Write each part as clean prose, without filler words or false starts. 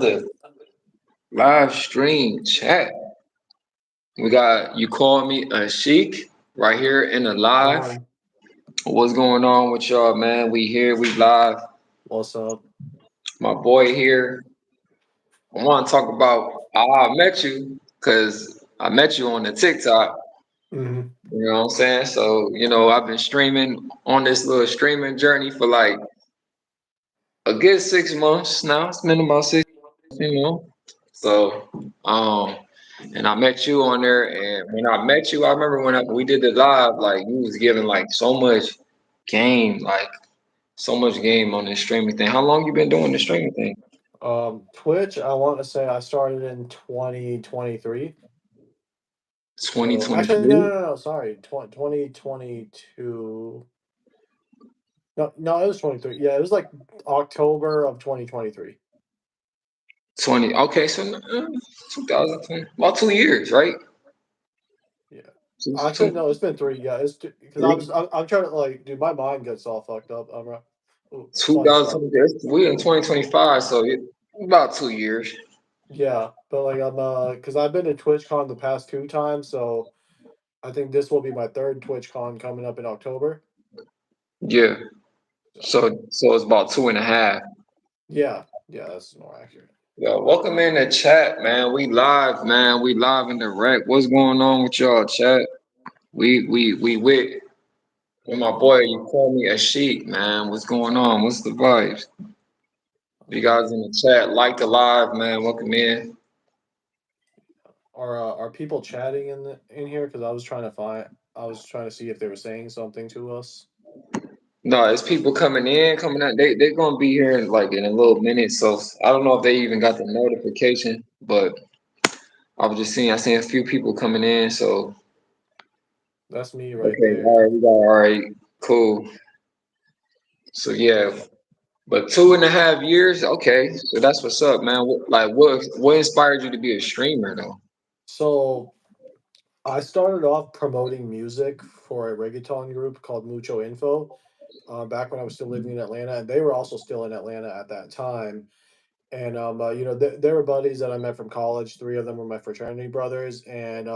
the live stream chat. We got you called me a chic right here in the live. One. What's going on with y'all, man? We here, we live. What's up? My boy here. I want to talk about how I met you because I met you on the TikTok. Hmm. You know what I'm saying? So, I've been streaming on this little streaming journey for like a good 6 months now. It's been about 6 months, you know. So, um, and I met you on there, and when I met you, I remember when we did the live, like you was giving like so much game, like so much game on this streaming thing. How long you been doing the streaming thing? Twitch, I want to say I started in 2023. So actually, no, 2023, no, no, no, sorry, 2022. No, no, it was 23. Yeah, it was like October of 2023. 20. Okay, so 2020, about 2 years, right? Yeah. Two, Actually, two, no, it's been three. Yeah, it's because three, I'm trying to like, dude, my mind gets all fucked up. Funny stuff. 2020. We in 2025, so about 2 years. Yeah, but like because I've been to TwitchCon the past two times, so I think this will be my third TwitchCon coming up in October. Yeah. So So it's about 2.5. yeah, yeah, that's more accurate. Yo, welcome in the chat, man. We live, man. We live in direct. What's going on with y'all, chat? We with my boy. You call me a sheep, man. What's going on? What's the vibes? You guys in the chat, like the live, man. Welcome in. Are people chatting in here? Because I was trying to see if they were saying something to us. No, it's people coming in, coming out. They're gonna be here in like in a little minute. So I don't know if they even got the notification, but I seen a few people coming in. So That's me right okay, all there. right, we got all right, cool. So yeah, but 2.5 years, okay. So that's what's up, man. What inspired you to be a streamer though? So I started off promoting music for a reggaeton group called Mucho Info. Back when I was still living in Atlanta, and they were also still in Atlanta at that time. And they were buddies that I met from college. Three of them were my fraternity brothers, and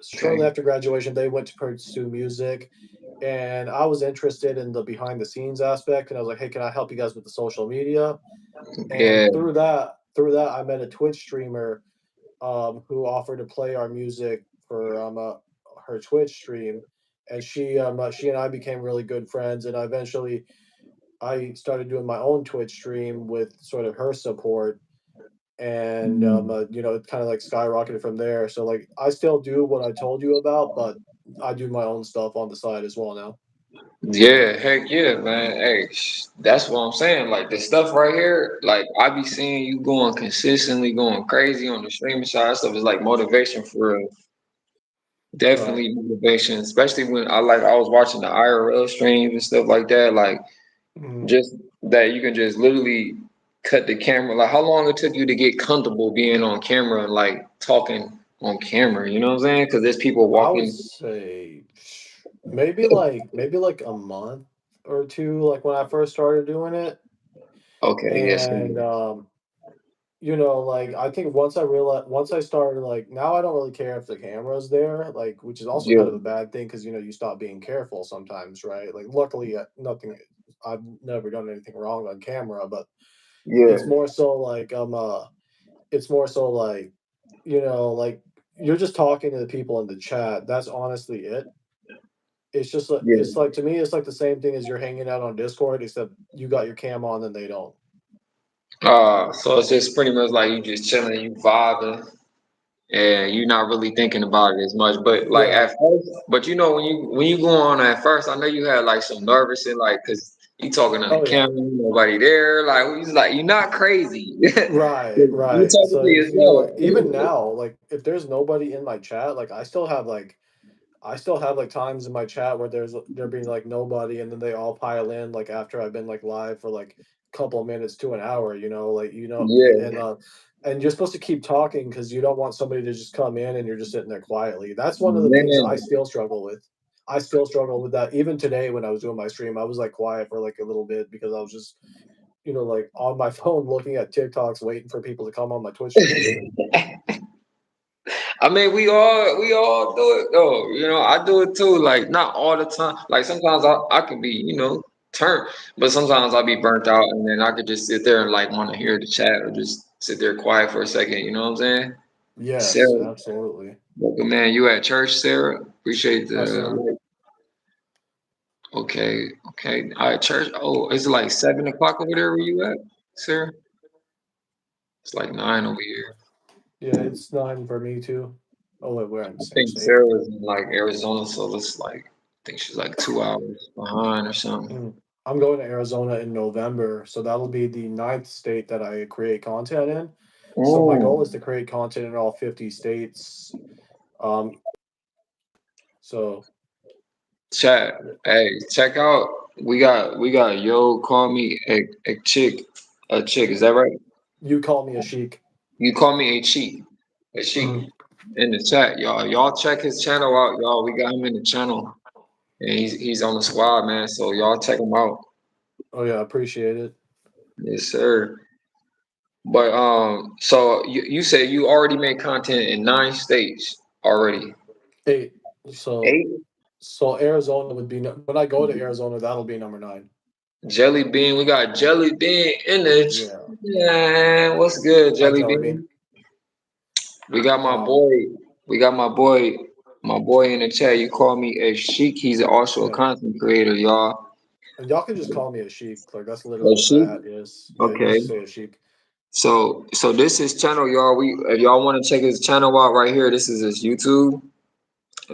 shortly Okay. after graduation, they went to pursue music, and I was interested in the behind the scenes aspect. And I was like, "Hey, can I help you guys with the social media?" Yeah, And through that, I met a Twitch streamer who offered to play our music for her Twitch stream, and she and I became really good friends. And eventually, I started doing my own Twitch stream with sort of her support, and mm, it kind of like skyrocketed from there. So like I still do what I told you about, but I do my own stuff on the side as well now. yeah, heck yeah, man. Hey, that's what I'm saying. Like the stuff right here, like I be seeing you going consistently, going crazy on the streaming side. That stuff is like motivation for real. Right. Definitely motivation, especially when I was watching the IRL streams and stuff like that. Like Mhm. just that you can just literally cut the camera. Like how long it took you to get comfortable being on camera and like talking on camera. You know what I'm saying? Because there's people I would walking. say maybe like a month or two, like when I first started doing it. Okay, yes, And like I think once I started, like, now I don't really care if the camera's there, like, which is also yeah, kind of a bad thing because you stop being careful sometimes, right? Like luckily nothing I've never done anything wrong on camera, but it's yeah, more so like it's more so like like you're just talking to the people in the chat. That's honestly it. It's yeah. like, to me, it's like the same thing as you're hanging out on Discord, except you got your cam on and they don't. So it's just pretty much like you just chilling, you vibing, and you're not really thinking about it as much. But like Yeah. at first, but when you go on at first, I know you had like some nervous and like because you talking on the Oh yeah. camera, nobody there. Like he's like you're not crazy. Right, You right. talking So to even yourself. now, like if there's nobody in my chat, like I still have like times in my chat where there being like nobody, and then they all pile in like after I've been like live for like a couple minutes to an hour, like Yeah, and you're supposed to keep talking because you don't want somebody to just come in and you're just sitting there quietly. That's one of the things man. I still struggle with. I still struggle with that. Even today when I was doing my stream, I was like quiet for like a little bit because I was just like on my phone looking at TikToks, waiting for people to come on my Twitch stream. I mean, we all do it though. I do it too. Like not all the time. Like sometimes I could be, turned, but sometimes I'll be burnt out, and then I could just sit there and like want to hear the chat or just sit there quiet for a second. You know what I'm saying? Yes, Sarah, absolutely. welcome, man. You at church, Sarah? Appreciate Yes, sir. the. Okay, okay. All right, church. Oh, is it like 7 o'clock over there where you at, Sarah? It's like 9 over here. Yeah, it's 9 for me too. Oh, wait, we're in the I same think state. Sarah's in like Arizona, so it's like I think she's like 2 hours behind or something. Mm. I'm going to Arizona in November, so that'll be the ninth state that I create content in. So my goal is Oh, to create content in all 50 states. Um, so chat. Hey, check out. We got yo. Call me a chick. A chick. Is that right? you call me a sheik. You call me a cheat. A chic Mhm. in the chat, y'all. Y'all check his channel out, y'all. We got him in the channel, and he's on the squad, man. So y'all check him out. Oh yeah, appreciate it. Yes, sir. But so you said you already made content in 9 states already. 8. So 8. Arizona would be when I go to Arizona, that'll be number 9. Jelly Bean, we got Jelly Bean in it. Yeah. Yeah, what's good, Hi, Jelly Jelly Bean. Bean? We got my Um, boy. We got my boy in the chat. You call me a sheik. He's also a yeah. content creator, y'all. And y'all can just call me a sheik. Like that's A literally what sheik. that is. Yeah, you can Okay. just say a sheik. So this is channel, y'all. If y'all want to check his channel out right here, this is his YouTube,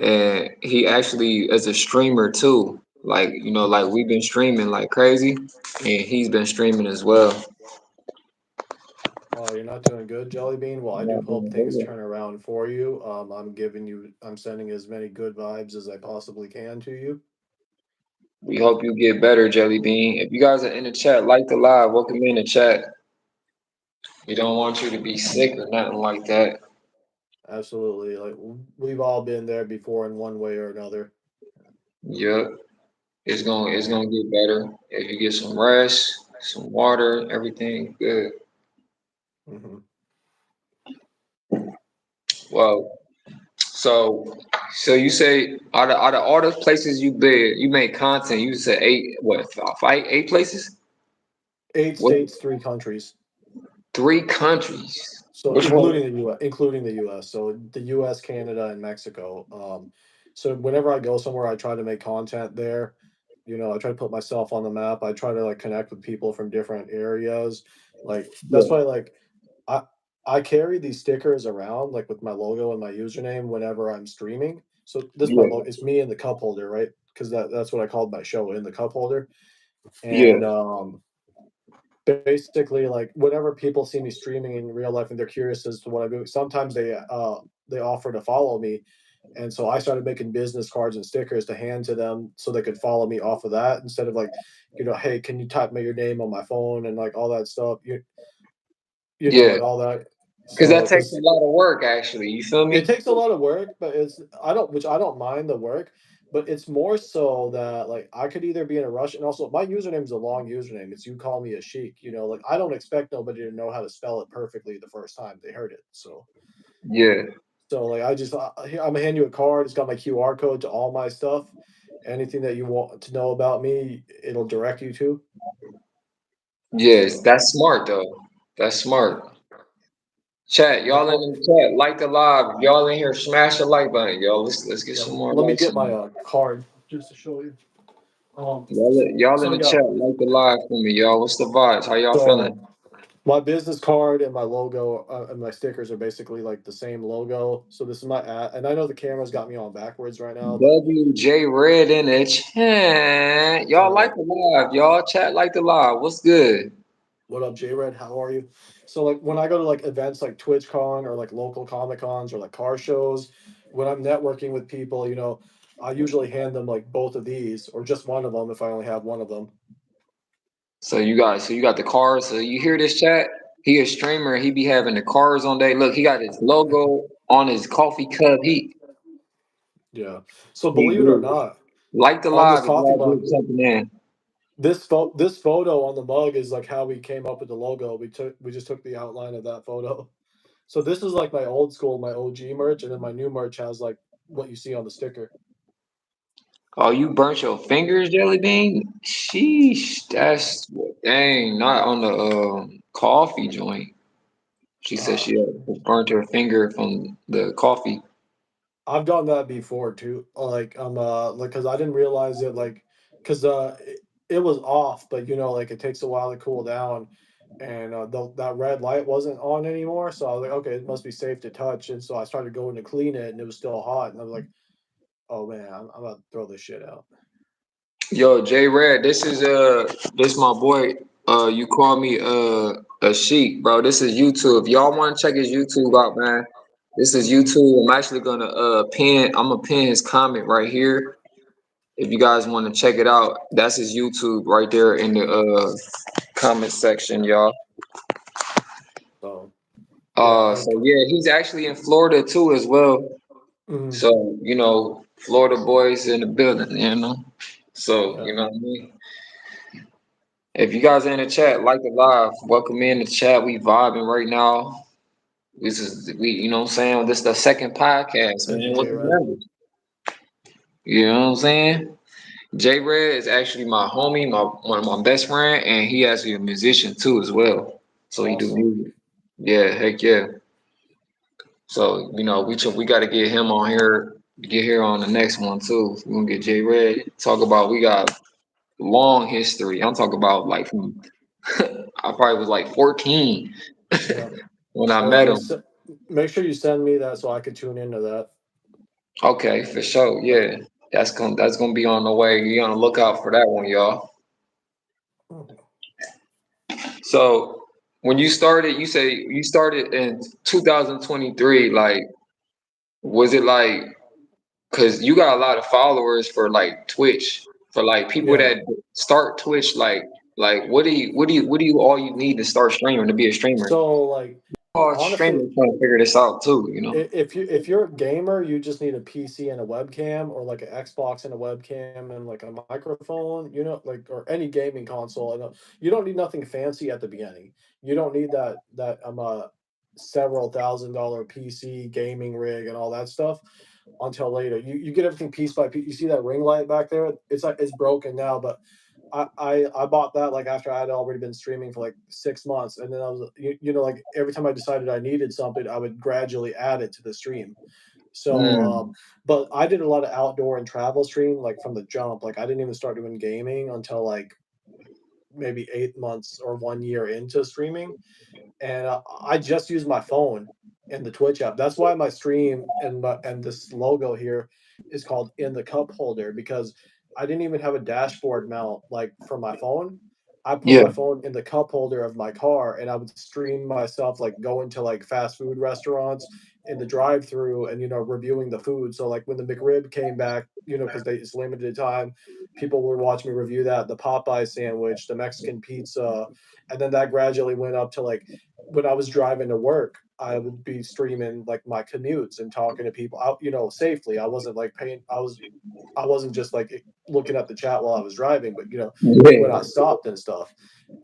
and he actually is a streamer too. Like like we've been streaming like crazy, and he's been streaming as well. Oh, you're not doing good, Jelly Bean. Well, I do Not hope doing things good. turn around for you. I'm sending as many good vibes as I possibly can to you. We hope you get better, Jelly Bean. If you guys are in the chat, like the live, welcome in the chat. We don't want you to be sick or nothing like that. Absolutely. Like we've all been there before in one way or another. Yep, it's gonna get better if you get some rest, some water, everything good. Hmm. Well, so you say out of all the places you been, you made content. You said 8, what, 8 places? 8 What, states, 3 countries. 3 countries? So Which one? including the US. So the US, Canada, and Mexico. So whenever I go somewhere, I try to make content there. I try to put myself on the map. I try to like connect with people from different areas. Like that's Yeah, why like I I carry these stickers around like with my logo and my username whenever I'm streaming. So this is my yeah, logo. It's me in the cup holder, right? Because that's what I called my show, in the cup holder. yeah, And basically like whenever people see me streaming in real life and they're curious as to what I do, sometimes they offer to follow me. And so I started making business cards and stickers to hand to them so they could follow me off of that instead of like, hey, can you type your name on my phone and like all that stuff, yeah. and all that. Because So that takes a because lot of work, actually. You feel it me? takes a lot of work, but I don't mind the work, but it's more so that like I could either be in a rush, and also my username is a long username. It's you call me a sheik, like I don't expect nobody to know how to spell it perfectly the first time they heard it. Yeah, Like here, I'm gonna hand you a card. It's got my QR code to all my stuff. Anything that you want to know about me, it'll direct you to. yes. So That's smart though. That's smart. yeah, Chat, like y'all in the chat, like the live. If y'all in here, smash the like button, y'all. Let's get yeah. some more Let me likes get in my here. card just to show you. Um, Y'all in so the yeah, chat, like the live for me, y'all. What's the vibes? How y'all feeling? so my business card and my logo and my stickers are basically like the same logo. So this is my ad, and I know the camera's got me on backwards right now, but WJ Red in the chat. Y'all like so the live. Y'all chat like the live. What's good? what up, J Red? How are you? So like when I go to like events like TwitchCon or like local Comic Cons or like car shows, when I'm networking with people, I usually hand them like both of these or just one of them if I only have one of them. So you got the cars. So you hear this chat? He a streamer. He be having the cars on day. Look, he got his logo on his coffee cup. Yeah. So He believe it or good. not, Like the on this live if coffee y'all mug, get something in. this photo on the mug is like how we came up with the logo. We just took the outline of that photo. So this is like my old school, my OG merch, and then my new merch has like what you see on the sticker. Oh, you burnt your fingers, Jelly Bean? Sheesh, that's dang, not on the coffee joint. She said Uh, she had burnt her finger from the coffee. I've done that before too. Like like because I didn't realize it because it was off, but like it takes a while to cool down, and that red light wasn't on anymore. So I was like, okay, it must be safe to touch, and so I started going to clean it, and it was still hot, and I was like, oh man, I'm about to throw this shit out. Yo, J Red, this my boy. You call me a sheik, bro. This is YouTube. Y'all want to check his YouTube out, man? This is Hmm. YouTube. I'm actually gonna I'm gonna pin his comment right here. If you guys want to check it out, that's his YouTube right there in the comment section, y'all. So yeah, So yeah, he's actually in Florida too as well. mhm, So, Florida boys in the building. So, yeah, you know what I mean? If you guys are in the chat, like it live, welcome in the chat. We vibing right now. You know what I'm saying? This is the second podcast, thank you, man. What's J the Red. number? You know what I'm saying? J Red is actually my homie, one of my best friend, and he actually a musician too as well. So he do Awesome. music. Yeah, heck yeah. So, we got to get him on here, get here on the next one too. We're gonna get J Red. We got long history. I'm talking about like from I probably was like 14 Yeah. when I Well, met hey, him. make sure you send me that so I could tune into that. Okay, for sure. Yeah. That's gonna be on the way. You on the lookout for that one, y'all. Mhm. So when you started, you say you started in 2023, like was it like because you got a lot of followers for like Twitch, for like people Yeah. that start Twitch, like what do you all you need to start streaming to be a streamer? So like All honestly, streamers trying to figure this out too. if you're a gamer, you just need a PC and a webcam, or like an Xbox and a webcam and like a microphone, like or any gaming console. And you don't need nothing fancy at the beginning. You don't need that several $1,000 PC gaming rig and all that stuff until later. You get everything piece by piece. You see that ring light back there? It's broken now, but I bought that like after I had already been streaming for like 6 months, and then I was like every time I decided I needed something, I would gradually add it to the stream. So, Mm, but I did a lot of outdoor and travel stream like from the jump. Like I didn't even start doing gaming until like maybe 8 months or 1 year into streaming, and I just use my phone and the Twitch app. That's why my stream and this logo here is called in the cup holder, because I didn't even have a dashboard mount like for my phone. I put yeah. my phone in the cup holder of my car, and I would stream myself like going to like fast food restaurants in the drive-through and reviewing the food. So like when the McRib came back, because it's limited time, people would watch me review that, the Popeye sandwich, the Mexican pizza, and then that gradually went up to like when I was driving to work, I would be streaming like my commutes and talking to people out, safely. I wasn't like paying. I wasn't just like looking at the chat while I was driving, but when I Yeah. stopped and stuff,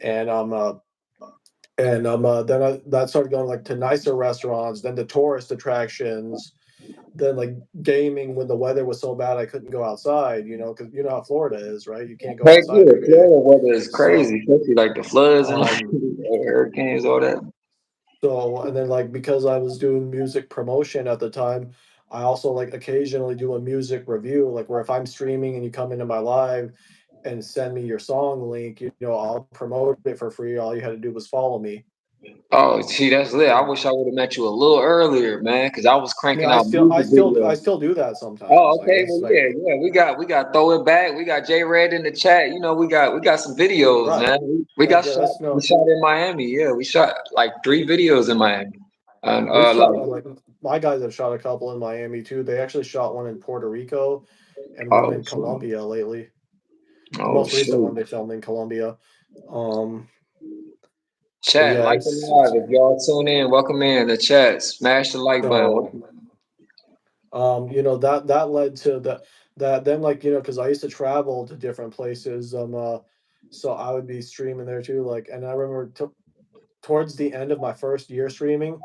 and then that started going like to nicer restaurants, then to tourist attractions, then like gaming when the weather was so bad I couldn't go outside, because you know how Florida is, right? You can't go Heck outside yeah, every day. Florida weather is So crazy, especially like the floods and like um hurricanes, all that. and then like because I was doing music promotion at the time, I also like occasionally do a music review, like where if I'm streaming and you come into my live and send me your song link, I'll promote it for free. All you had to do was follow me. Oh, see, that's lit. I wish I would have met you a little earlier, man, because I was I mean, cranking out music I videos. still do that Oh, sometimes. Like okay. it's Well, like yeah, yeah. We got throw it back. We got J Red in the chat. We got some videos, right. man. We Like got yeah, shot. that's We no. shot in Miami. Yeah, we shot like 3 videos in Miami. And We've shot like, like my guys have shot a couple in Miami too. They actually shot one in Puerto Rico and one oh, in shoot. Colombia lately. The Oh most recent shoot. one they filmed in Colombia. Um, but Chat, yeah, like and live. If y'all tune in, welcome in the chat. Smash the like button. so that led to that then like because I used to travel to different places. so I would be streaming there too. Like, and I remember towards the end of my first year streaming,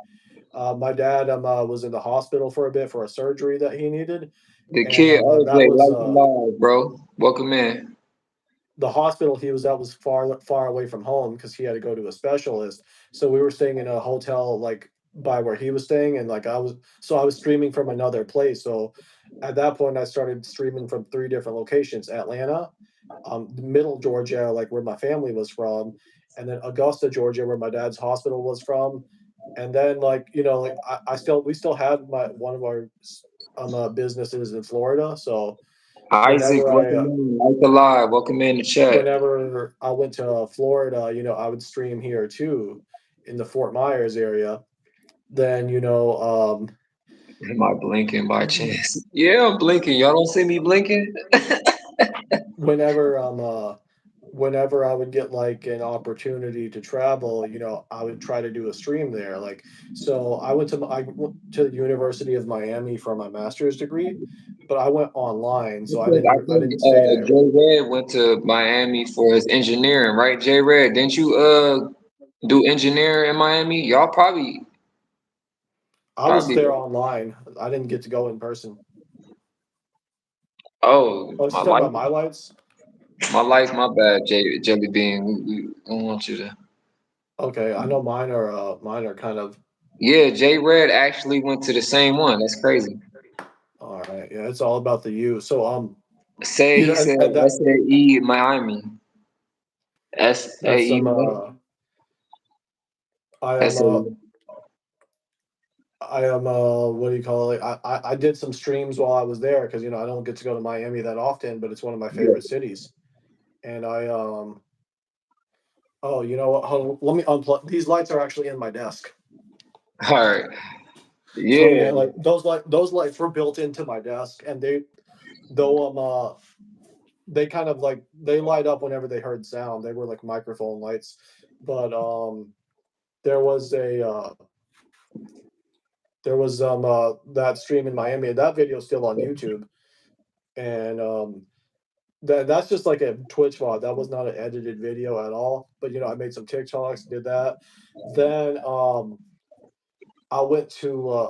my dad was in the hospital for a bit for a surgery that he needed, The and kid that RJ, was life alive, bro. Welcome in. the hospital he was at was far away from home because he had to go to a specialist. So we were staying in a hotel like by where he was staying, and like I was streaming from another place. So at that point, I started streaming from three different locations: Atlanta, Middle Georgia, like where my family was from, and then Augusta, Georgia, where my dad's hospital was from. And then like like I still we still had my one of our businesses in Florida. So Isaac, whenever I welcome in. Life alive. Welcome in the chat. whenever I went to Florida, I would stream here too in the Fort Myers area. Then, Am I blinking by chance? Yeah, I'm blinking. Y'all don't see me blinking? whenever whenever I would get like an opportunity to travel, I would try to do a stream there. Like, so I went to the University of Miami for my master's degree, but I went online, so I I think didn't stay there. J Red went to Miami for his engineering, right? J Red, didn't you do engineering in Miami? Y'all I was probably there online. I didn't get to go in person. oh Oh, is he talking about my lights? my bad, Jelly Bean. We don't want you to. Okay, I know mine are kind of Yeah, J Red actually went to the same one. That's crazy. all right. Yeah, it's all about the you. So Say he said and that SAE Miami. that's SAE I am SAE. what do you call it? I did some streams while I was there because I don't get to go to Miami that often, but it's one of my Yeah. favorite cities. And oh, you know what? Hold on, let me unplug. These lights are actually in my desk. All right. So Yeah. yeah, like those lights were built into my desk, and though they kind of like they light up whenever they heard sound. They were like microphone lights, but there was a that stream in Miami, and that video is still on YouTube, and that's just like a Twitch VOD. That was not an edited video at all. But I made some TikToks, did that. Then I went to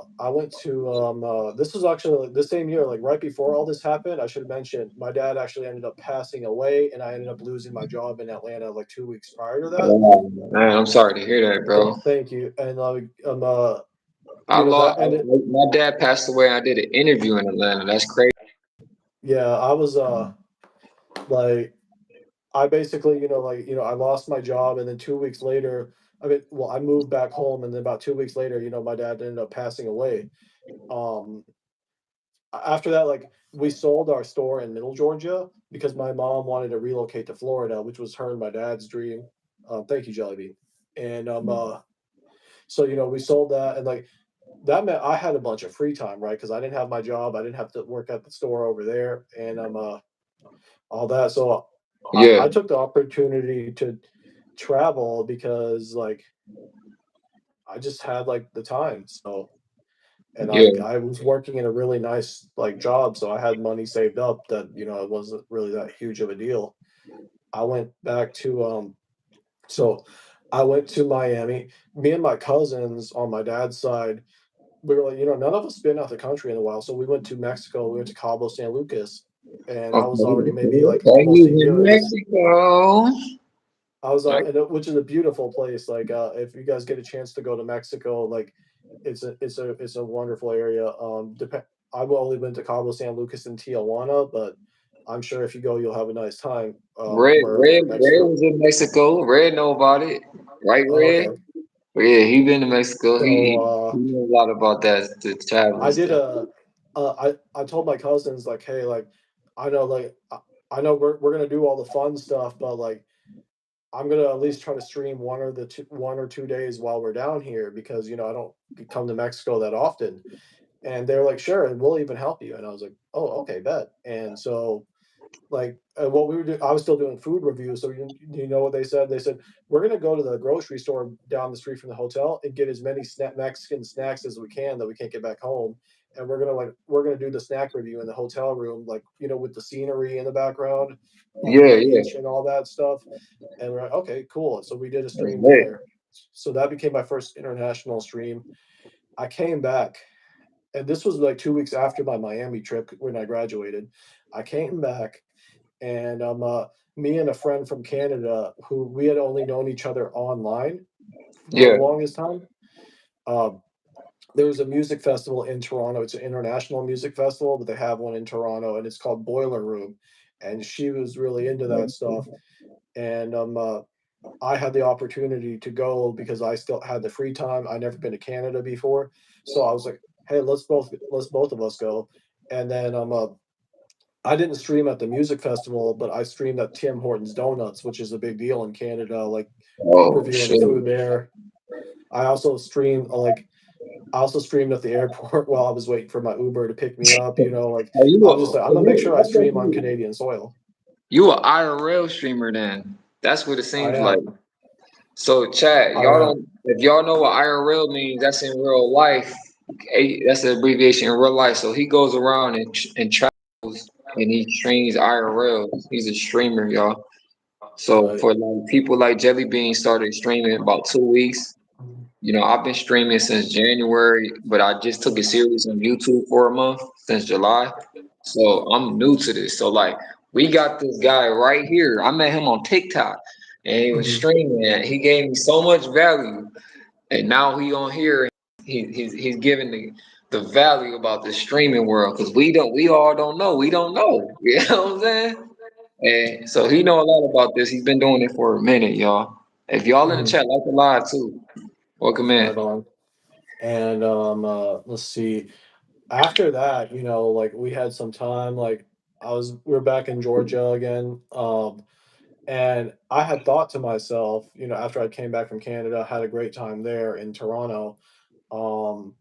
this was actually like the same year, like right before all this happened. I should have mentioned my dad actually ended up passing away, and I ended up losing my job in Atlanta like 2 weeks prior to that. Man, I'm sorry to hear that, bro. Thank you. And I that lost. ended. My dad passed away. I did an interview in Atlanta. That's crazy. Yeah, I was like I basically, I lost my job, and then 2 weeks later, I moved back home, and then about 2 weeks later, my dad ended up passing away. Um, After that, like we sold our store in Middle Georgia because my mom wanted to relocate to Florida, which was her and my dad's dream. Thank you, Jellybean. And so we sold that, and like that meant I had a bunch of free time, right? Because I didn't have my job, I didn't have to work at the store over there, and all that. So Yeah, I took the opportunity to travel because like I just had like the time. So and yeah, I was working in a really nice like job, so I had money saved up that it wasn't really that huge of a deal. I went back to so I went to Miami. Me and my cousins on my dad's side, we were like, none of us been out the country in a while, so we went to Mexico. We went to Cabo San Lucas, and I okay, was already maybe okay, like okay. almost a He's in year in this. Mexico. I was Right. which is a beautiful place. Like if you guys get a chance to go to Mexico, like it's a wonderful area. I've only been to Cabo San Lucas and Tijuana, but I'm sure if you go, you'll have a nice time. Where Red Mexico. was in Mexico. Red know about it, right? Oh, Red. okay. Yeah, he been to Mexico. So He knows a lot about that, the travel I and did stuff. I told my cousins like, hey, like I know we're gonna do all the fun stuff, but like I'm gonna at least try to stream 1 or 2 days while we're down here because I don't come to Mexico that often. And they're like, sure, and we'll even help you. And I was like, oh, okay, bet. And so like what we were doing, I was still doing food reviews. So you know what they said? They said we're gonna go to the grocery store down the street from the hotel and get as many Mexican snacks as we can that we can't get back home. and we're gonna do the snack review in the hotel room, like with the scenery in the background on the Yeah, yeah. beach and all that stuff. And we're like, okay, cool. So we did a That's stream lit. there. So that became my first international stream. I came back, and this was like 2 weeks after my Miami trip when I graduated. I came back, and me and a friend from Canada who we had only known each other online for the Yeah, longest time. Um, there was a music festival in Toronto. It's an international music festival, but they have one in Toronto, and it's called Boiler Room. And she was really into that stuff. And I had the opportunity to go because I still had the free time. I never been to Canada before, so I was like, "Hey, let's both of us go." And then I didn't stream at the music festival, but I streamed at Tim Hortons Donuts, which is a big deal in Canada, like oh reviewing the shit. food there. I also streamed I also streamed at the airport while I was waiting for my Uber to pick me up. Like Oh, I was just like, I'm gonna make sure I I thought stream on Canadian soil. you a IRL streamer then. That's what it I seems like. am. So chat, I y'all am. don't if y'all know what IRL means, that's in real life. That's an abbreviation in real life. So he goes around and travels and he streams IRL. He's a streamer, y'all. So Right. for like people like Jelly Bean started streaming about 2 weeks. I've been streaming since January, but I just took it serious on YouTube for a month since July. So I'm new to this. So like we got this guy right here. I met him on TikTok and he was Hmm. streaming and he gave me so much value. And now he on here, he's giving the value about the streaming world because we all don't know. We don't know. You know what I'm saying? And so he know a lot about this. He's been doing it for a minute, y'all. If y'all in the Hmm. chat, like the live too. Welcome Right in. on. And let's see. After that, like we had some time. Like we are back in Georgia again. And I had thought to myself, after I came back from Canada, had a great time there in Toronto. Um,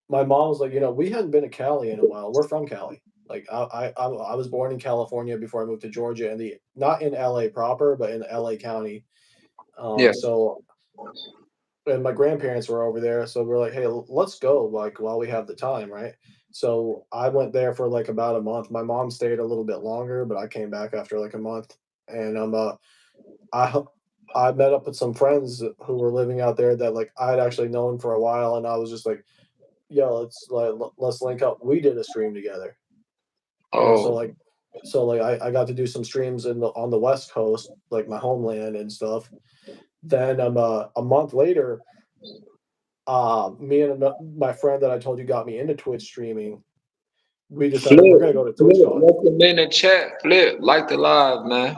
my mom was like, we hadn't been to Cali in a while. We're from Cali. Like I was born in California before I moved to Georgia, and the not in LA proper, but in LA County. Yeah. So and my grandparents were over there, so we're like, "Hey, let's go, like, while we have the time," right? So, I went there for, like, about a month. My mom stayed a little bit longer, but I came back after, like, a month, and, I h I met up with some friends who were living out there that, like, I had actually known for a while, and I was just like, "Yo, let's link up." We did a stream together, so, Oh, I got to do some streams on the West Coast, like, my homeland and stuff. Then, a month later, me and my friend that I told you got me into Twitch streaming, we decided we're Flip, gonna go to Flip. TwitchCon. Welcome in the chat. Flip, like the live, man.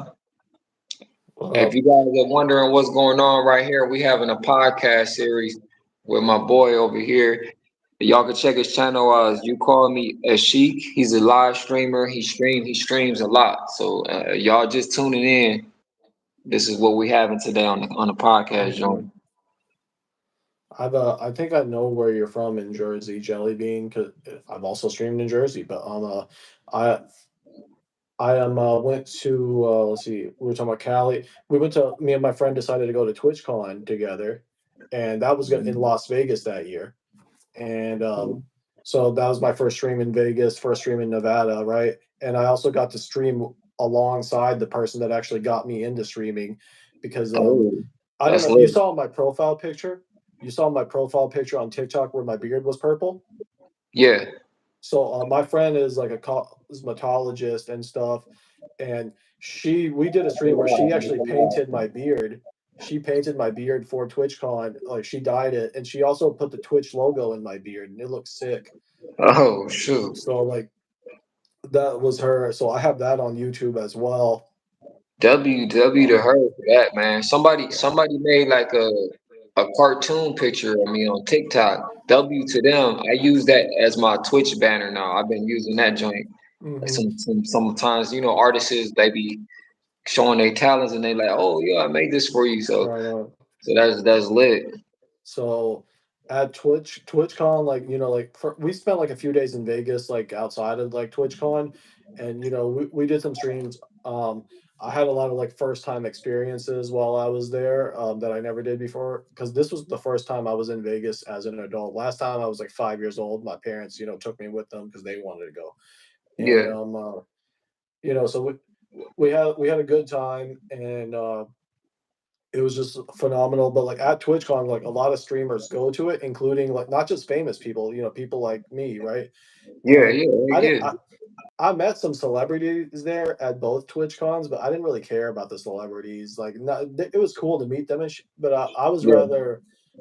If Uh, you guys are wondering what's going on right here, we having a podcast series with my boy over here. Y'all can check his channel as You Call Me a Sheik. He's a live streamer. He streams a lot. So y'all just tuning in. This is what we having today on the podcast, mhm. joint. I think I know where you're from in Jersey, Jelly Bean, because I've also streamed in Jersey. But I went to let's see, we were talking about Cali. We went to Me and my friend decided to go to TwitchCon together, and that was in Las Vegas that year. And so that was my first stream in Vegas, first stream in Nevada, right? And I also got to stream alongside the person that actually got me into streaming, because Oh, I don't that's know. You lit. saw my profile picture. You saw my profile picture on TikTok where my beard was purple. Yeah. So my friend is like a cosmetologist and stuff, and we did a stream where she actually painted my beard. She painted my beard for TwitchCon, like she dyed it, and she also put the Twitch logo in my beard, and it looks sick. Oh shoot. So like that was her. So I have that on YouTube as well. WW to Um, her for that, man. Somebody made like a cartoon picture of me on TikTok. W to them. I use that as my Twitch banner now. I've been using that joint. Like mhm, sometimes, artists they be showing their talents and they like, oh yeah, I made this for you. So right on. so that's lit. So at TwitchCon, like we spent like a few days in Vegas, like outside of like TwitchCon, and we did some streams. I had a lot of like first time experiences while I was there that I never did before because this was the first time I was in Vegas as an adult. Last time I was like 5 years old. My parents, took me with them because they wanted to go, and Yeah, so we had a good time, and it was just phenomenal. But like at TwitchCon, like a lot of streamers go to it, including like not just famous people, people like me, right? yeah, And yeah, I I didn't. get it. I met some celebrities there at both Twitch cons, but I didn't really care about the celebrities. Like, not, it was cool to meet them, but Yeah,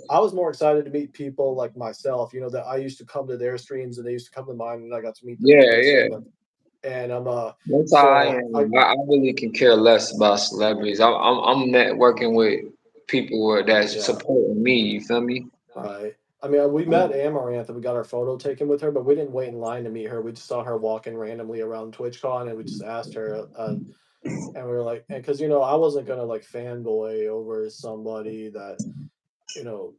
I was more excited to meet people like myself. That I used to come to their streams and they used to come to mine, and I got to meet them in yeah, person. yeah. And That's how I so I am. I really can care less about celebrities. I'm networking with people that's yeah, supporting me. You feel me? I I mean, we met Amaranth and we got our photo taken with her, but we didn't wait in line to meet her. We just saw her walking randomly around TwitchCon, and we just asked her. And we were like, and because I wasn't gonna like fanboy over somebody that you know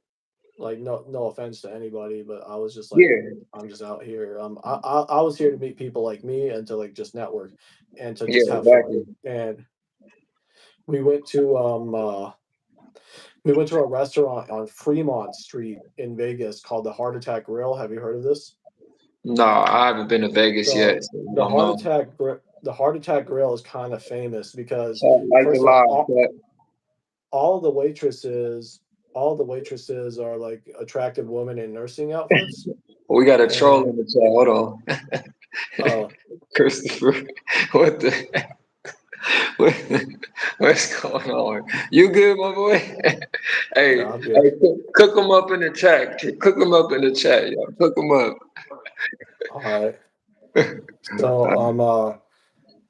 like no offense to anybody, but I was just like, Yeah, I'm just out here. I was here to meet people like me and to like just network and to yeah, just have fun. exactly. And we went to we went to a restaurant on Fremont Street in Vegas called the Heart Attack Grill. Have you heard of this? No, I haven't been to Vegas yet, So so I don't know. The Heart Attack Grill is kind of famous because So, like the first of all, live, but all the waitresses all the waitresses are like attractive women in nursing outfits. we got a troll And in the chat. Hold on, uh Christopher. What the? What, what's going on? You good, my boy? Hey, yeah, I'm hey, good. cook them up in the chat. Cook them up in the chat, y'all. Cook them up. All right. So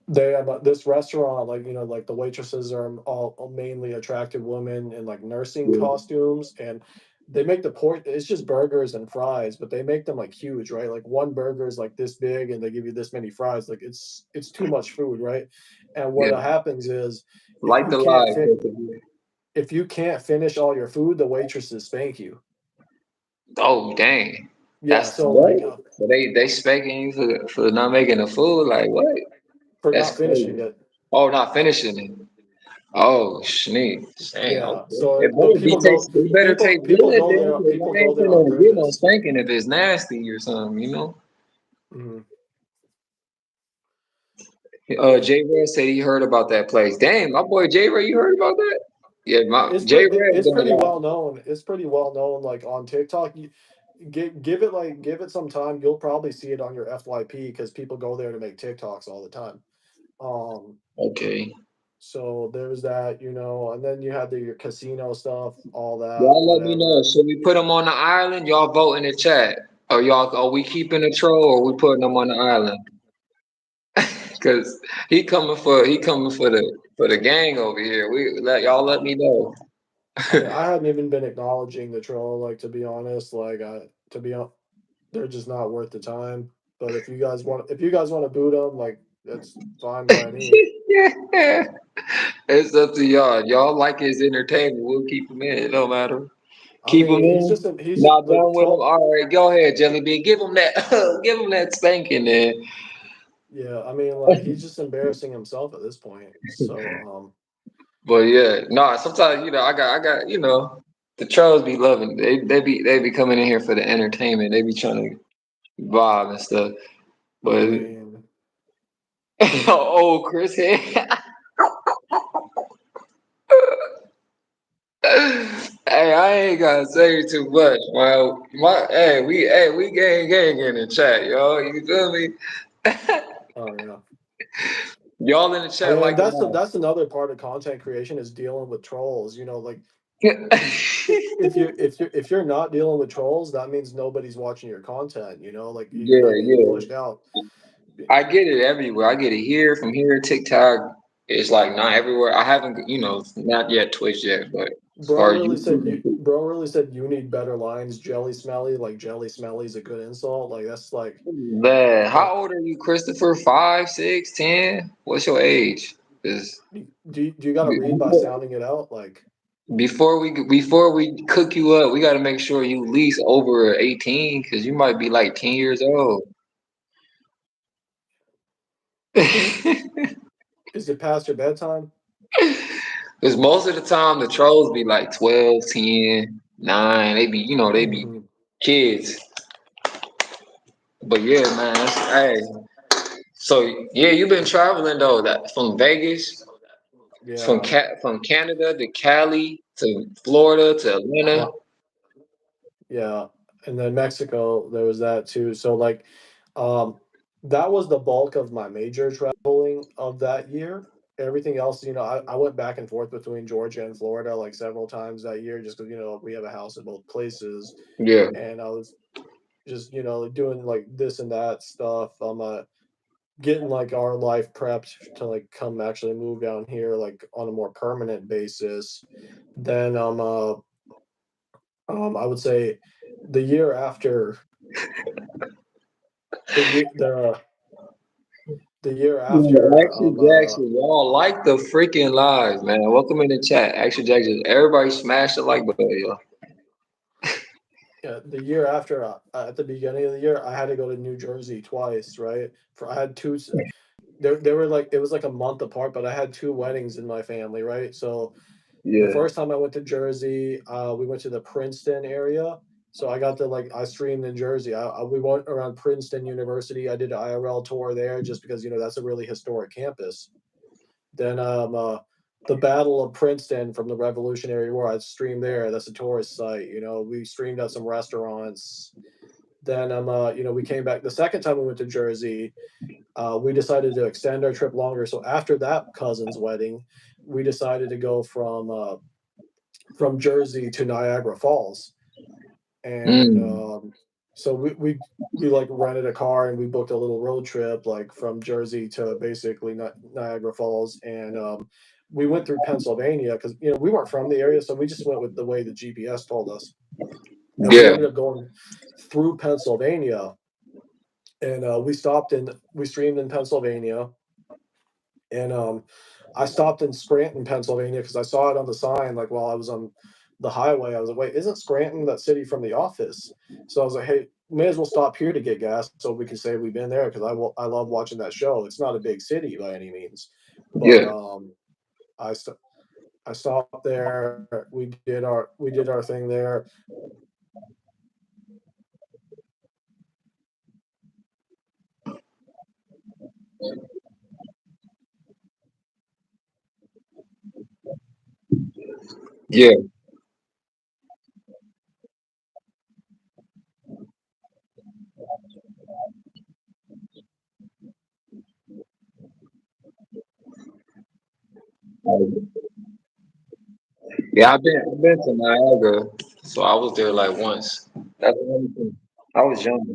they this restaurant, like like the waitresses are all mainly attractive women in like nursing Yeah, costumes, and they make the port it's just burgers and fries, but they make them like huge, right? Like one burger is like this big and they give you this many fries. Like it's too much food, right? And what yeah. happens is if Like you the can't live, fit Christopher. if you can't finish all your food, the waitresses spank you. Oh, dang. Yeah, That's so what? like So they spanking you for not making the food? Like what? for That's not finishing crazy. it. Oh, not finishing it. Oh, sneak. Dang, Yeah, okay. so It better be taste. It better taste good then, because people I go ain't there on finna get no purpose. spanking if it's nasty or something, you know? Mhm. Yeah, J Red said he heard about that place. Dang, my boy J Red, you heard about that? Yeah, my J Red it's done a pretty lot. well known. It's pretty well known, like on TikTok. Give it some time. You'll probably see it on your FYP because people go there to make TikToks all the time. Um, Okay. so there's that, and then you have your casino stuff, all that, Y'all let me know. whatever. Should we put them on the island? Y'all vote in the chat. Or y'all are we keeping the troll or we putting them on the island? Cause he coming for the gang over here. Let Uh, me know. I mean, I haven't even been acknowledging the troll, like to be honest. Like, they're just not worth the time. But if you guys want to boot them, like that's fine by me. Yeah. It's up to y'all. Y'all like his entertainment. We'll keep him in. It don't matter. I Keep him mean, in. he's Not the done with him. troll. All right, go ahead, Jelly Bean. Give him that. Give him that spanking there. Yeah, I mean, like he's just embarrassing himself at this point. So, But yeah, no. Sometimes I got the trolls be loving. They be coming in here for the entertainment. They be trying to vibe and stuff. I But mean, oh, Chris here. Hey, I ain't gotta say too much, man. Hey, we gang in the chat, y'all. You feel me? oh yeah. Y'all in the I chat mean, like and that's another part of content creation is dealing with trolls. Like if you're not dealing with trolls, that means nobody's watching your content. Like you're Yeah, not getting yeah. pushed out. I get it everywhere. I get it here, from here, TikTok. It's like not everywhere. I haven't, not yet Twitch yet, but as far as YouTube, Bro really said you need better lines. Jelly smelly, like jelly smelly is a good insult. Like that's like man, that. how old are you, Christopher? 5, 6, 10? What's your age? 'Cause Do you got to read by before sounding it out? Like before we cook you up, we got to make sure you at least over 18, because you might be like 10 years old. Is it past your bedtime? Because most of the time the trolls be like 12, 10, 9. They be, they be Hmm. kids. But yeah, man, hey. So yeah, you've been traveling though, that from Vegas, Yeah. from Canada to Cali to Florida to Atlanta. Well, yeah. And then Mexico, there was that too. So like, um, that was the bulk of my major traveling of that year. Everything else, I went back and forth between Georgia and Florida like several times that year, just because we have a house in both places, Yeah, and I was just doing like this and that stuff. Getting like our life prepped to like come actually move down here like on a more permanent basis. Then I would say the year after the year the year yeah, after Action Jackson, y'all like the freaking lives, man. Welcome in the chat, Action Jackson. Everybody smash the like button, y'all. yeah, the year after at the beginning of the year I had to go to New Jersey twice, right? For I had they were like it was like a month apart, but I had two weddings in my family, right? So the Yeah, first time I went to Jersey, we went to the Princeton area. So I got to like I streamed in Jersey. We went around Princeton University. I did an IRL tour there just because that's a really historic campus. Then the Battle of Princeton from the Revolutionary War. I streamed there. That's a tourist site. We streamed at some restaurants. Then we came back the second time we went to Jersey. We decided to extend our trip longer. So after that cousin's wedding, we decided to go from Jersey to Niagara Falls, and mm, so we like rented a car and we booked a little road trip like from Jersey to basically Niagara Falls, and we went through Pennsylvania because we weren't from the area, so we just went with the way the GPS told us, and we yeah, ended up going through Pennsylvania, and we streamed in Pennsylvania, and I stopped in Scranton, Pennsylvania, because I saw it on the sign. Like while I was on the highway, I was like, "Wait, isn't Scranton that city from The Office?" So I was like, "Hey, may as well stop here to get gas, so we can say we've been there." Because I love watching that show. It's not a big city by any means, but yeah, I st- I stopped there. We did our thing there. yeah, yeah. I've been to Niagara, so I was there like once. That's the only thing. I was younger.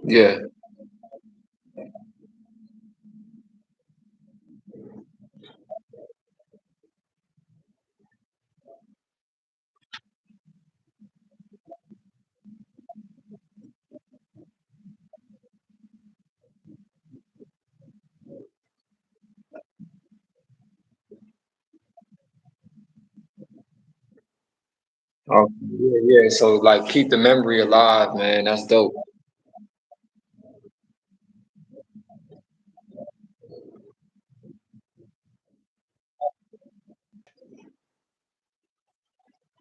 Yeah. Okay. Yeah, yeah. So like, keep the memory alive, man. That's dope.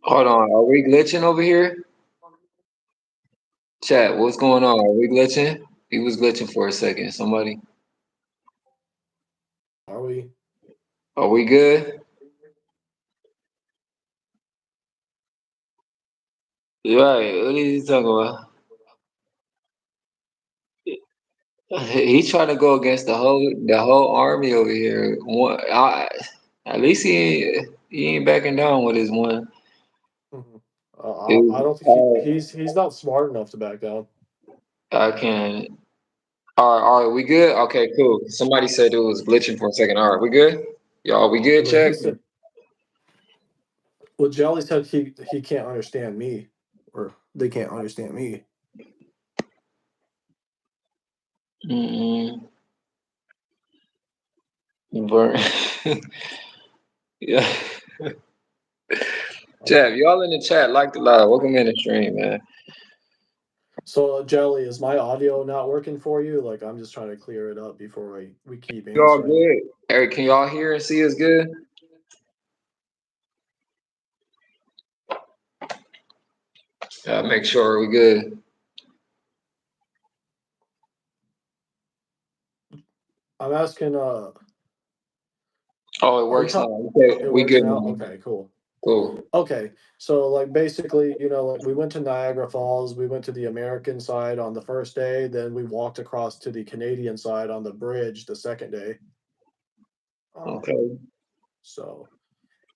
Hold on. Are we glitching over here? Chat. What's going on? Are we glitching? He was glitching for a second. Somebody. Are we? Are we good? Right. What are you talking about? He trying to go against the whole army over here. At least he ain't backing down with his one. Mhm. I Dude, don't think he's not smart enough to back down. I can. All right, we good? Okay, cool. Somebody said it was glitching for a second. All right, we good? Y'all, we good? But he Check. said, well, Jelly said he can't understand me, or they can't understand me. Mm-mm. Burn. Yeah. Um, Chat, y'all in the chat, like the live. Welcome in the stream, man. so Jelly, is my audio not working for you? Like I'm just trying to clear it up before we keep Y'all answering. good? Eric, can y'all hear and see us good? Make sure we good. I'm asking. Oh, it Are you works now. talking? Okay, It we works good now. now. Okay, cool. Cool. Okay, so like basically, like we went to Niagara Falls, we went to the American side on the first day, then we walked across to the Canadian side on the bridge the second day. Um, Okay. so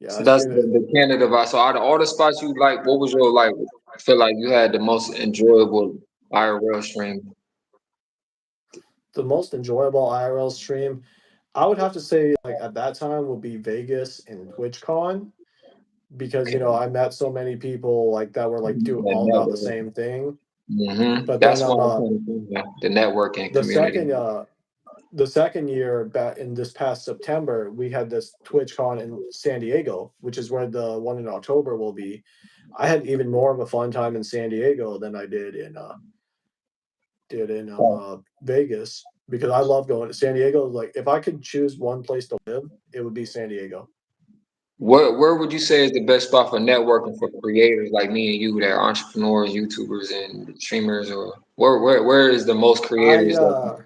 yeah, So it's that's gonna the Canada vibe. So out of all the spots you like, what was your like? Feel like you had the most enjoyable IRL stream? the most enjoyable IRL stream. I would have to say like at that time would be Vegas and TwitchCon because Okay. I met so many people like that were like do The all about the network. same thing. But then That's why I'm trying to think, man. The networking the community. second the second year back in this past September, we had this TwitchCon in San Diego, which is where the one in October will be. I had even more of a fun time in San Diego than I did in Vegas because I love going to San Diego. Like if I could choose one place to live, it would be San Diego. Where would you say is the best spot for networking for creators like me and you that are entrepreneurs, YouTubers, and streamers, or where is the most I creators that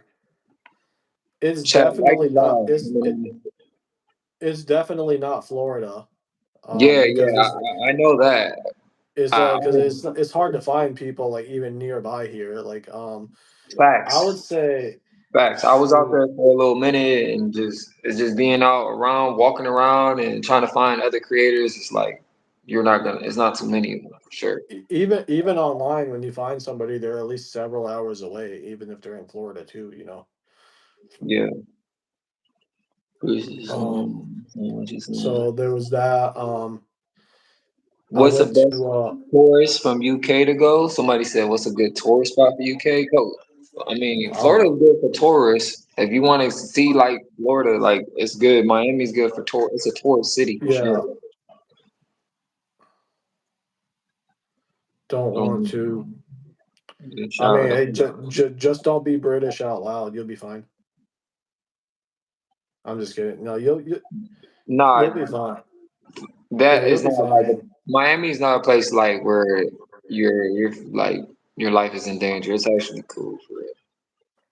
it's chat like definitely not live? it's definitely not Florida. Yeah, Because yeah, I know that. it's I, because it's hard to find people like even nearby here. Like I would facts, say facts. I was out shoot there for a little minute and it's just being out around, walking around, and trying to find other creators. It's like you're not gonna. It's not too many of them for sure. even online when you find somebody they're at least several hours away even if they're in Florida too. Yeah. Um so there was that I What's the went best to tourist from UK to go? Somebody said, "What's a good tourist spot for UK?" Go. I mean, uh Florida's good for tourists. If you want to see like Florida, like it's good. Miami's good for tour. It's a tourist city for sure. yeah, don't want to. Um, I mean, shout out. hey, just don't be British out loud. You'll be fine. I'm just kidding. No, you'll Nah, be fine. Yeah, that you'll is be not like fine. Miami is not a place like where you're like your life is in danger. It's actually cool for real.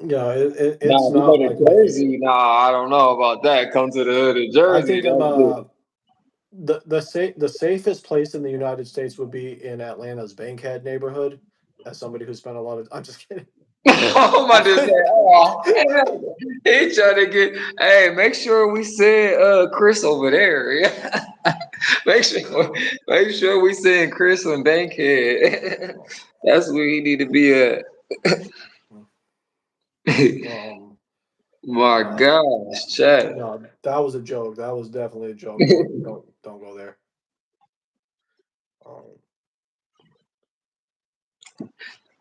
Yeah, Nah, it's if you go not to like when you. Jersey, nah, I don't know about that. Come to the hood of I Jersey, think I'm that's it. the safest place in the United States would be in Atlanta's Bankhead neighborhood. As somebody who spent a lot of, I'm just kidding. I'm about to say, oh, he trying to get. Hey, make sure we send Chris over there. Yeah, make sure we send Chris and Bankhead. That's where he need to be at. um, My no, gosh, chat. no, that was a joke. That was definitely a joke. Don't go there. Um,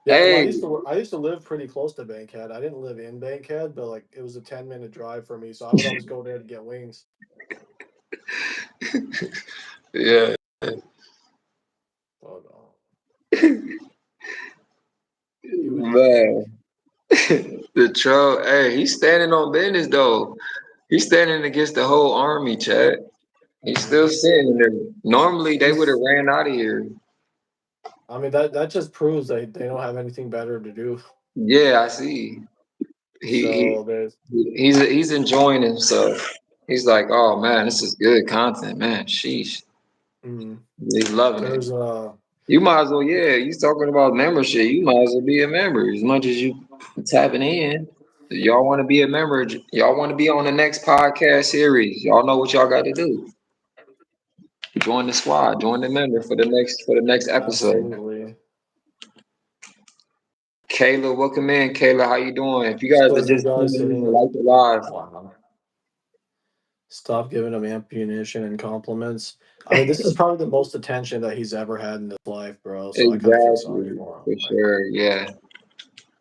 yeah, well, Hey, I used to live pretty close to Bankhead. I didn't live in Bankhead, but like it was a 10-minute drive for me, so I would always go there to get wings. yeah, But you would think, man. The troll. Hey, he's standing on business though. He's standing against the whole army, chat. He's mhm, still sitting there. Normally they would have he's. ran out of here. I mean that just proves they don't have anything better to do. Yeah, I see. He So there's he's enjoying himself. He's like, oh man, this is good content, man. Sheesh, mm, he's loving it. there's You might as well, yeah. You talking about membership? You might as well be a member as much as you tapping in. Y'all want to be a member? Y'all want to be on the next podcast series? Y'all know what y'all got to do. Join the squad. Join the member for the next episode. absolutely. Kayla, welcome in. Kayla, how you doing? If you guys So are is the just guy tuning sitting in, like, like it live. wow. Stop giving him ammunition and compliments. I mean, this is probably the most attention that he's ever had in his life, bro. So I kind of feel sorry Exactly, for him. for sure. Yeah,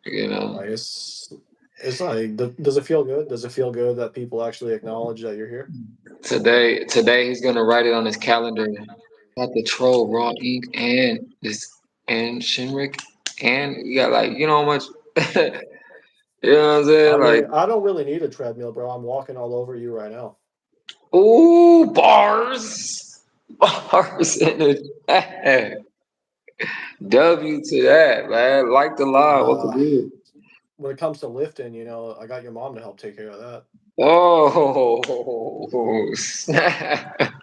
you know. Like it's It's like, does it feel good? Does it feel good that people actually acknowledge that you're here? Today he's gonna write it on his calendar. Got the troll raw ink and this and Shinrik and you got like you know how much you know what I'm I saying? Like mean, I don't really need a treadmill, bro. I'm walking all over you right now. ooh bars. Bars in the W to that, man. Like the lie. What could Uh, do? when it comes to lifting, I got your mom to help take care of that. Oh, snap.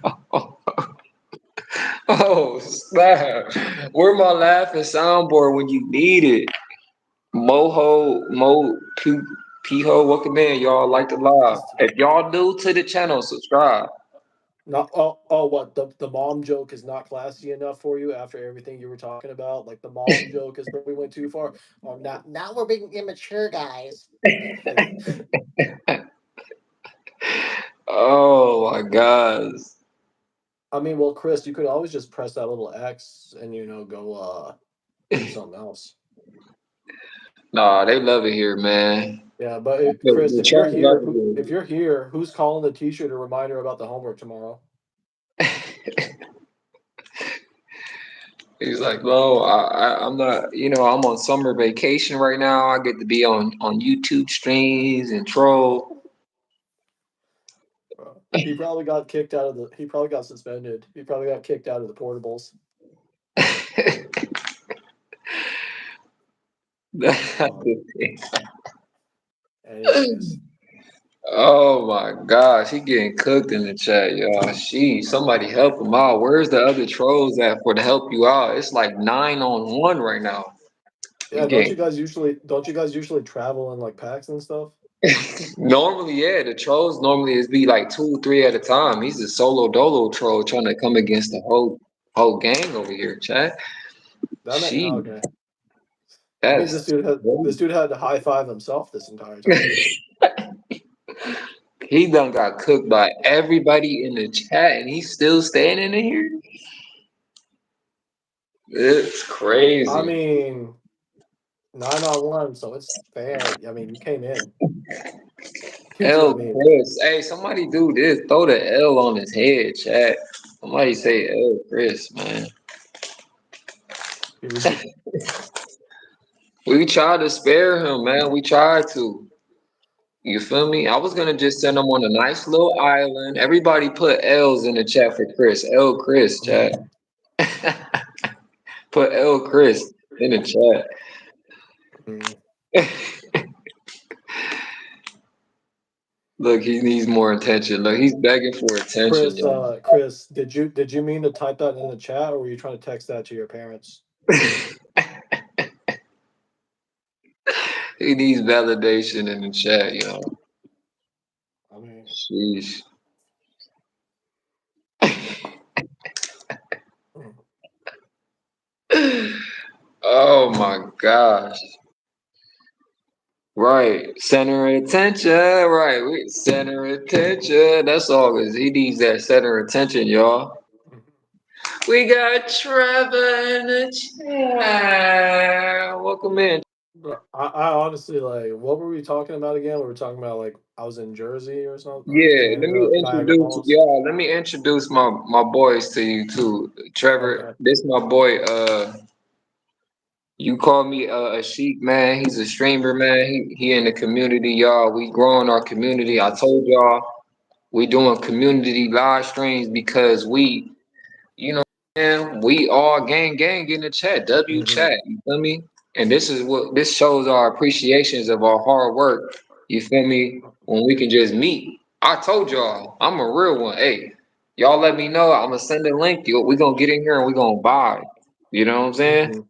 Oh, snap. Where my laughing soundboard when you need it? Moho, Piho, welcome in. Y'all like the live. If y'all new to the channel, subscribe. Not what the mom joke is not classy enough for you after everything you were talking about. Like the mom joke is where we went too far. Oh, now we're being immature, guys. Like, Oh my gosh. I mean, well, Chris, you could always just press that little X and go do something else. Nah, they love it here, man. Yeah, but Chris, The chat is if you're here, who's calling the teacher to remind her about the homework tomorrow? He's like, no, I'm not. I'm on summer vacation right now. I get to be on YouTube streams and troll. He probably got kicked out of the. He probably got suspended. He probably got kicked out of the portables. Um, anyways, Oh my gosh, he getting cooked in the chat, y'all. Somebody help him out. Where's the other trolls at for to help you out? It's like 9-on-1 right now. He yeah, getting don't you guys usually travel in like packs and stuff? normally, yeah, the trolls normally is be like 2, 3 at a time. He's a solo dolo troll trying to come against the whole gang over here, chat. That meant She okay. That means that's this dude had to high five himself this entire time. he done got cooked by everybody in the chat and he's still standing in here. It's I crazy. mean, 9-on-1, so it's fair. I mean, you came in. I L mean, Chris. Hey, somebody do this. Throw the L on his head, chat. Somebody say L Chris, man. he was. We tried to spare him, man. We tried to. You feel me? I was gonna just send him on a nice little island. Everybody put L's in the chat for Chris. L Chris, chat. Mhm. Put L Chris in the chat. Mhm. Look, he needs more attention. Look, he's begging for attention, y'all. Chris, did you mean to type that in the chat, or were you trying to text that to your parents? He needs validation in the chat, y'all. I mean, Sheesh. mm. Oh my gosh. Right. Center attention. Right. We center attention. That's all because he needs that center attention, y'all. We got Trevor in the chat. Welcome in. But I honestly, like, what were we talking about again? We were talking about like I was in Jersey or something, or Yeah, let me Canada, Niagara introduce Falls. y'all. Let me introduce my boys to you too. Trevor, Okay. this my boy. You call me a sheik, man. He's a streamer, man. He in the community, y'all. We growing our community. I told y'all we doing community live streams because you know, man, we all gang in the chat, W Hmm. chat. You feel me? And this shows our appreciations of our hard work. You feel me? When we can just meet. I told y'all, I'm a real one. Hey, y'all let me know. I'm gonna send a link. We gonna get in here and we gonna vibe. You know what I'm saying? Hmm.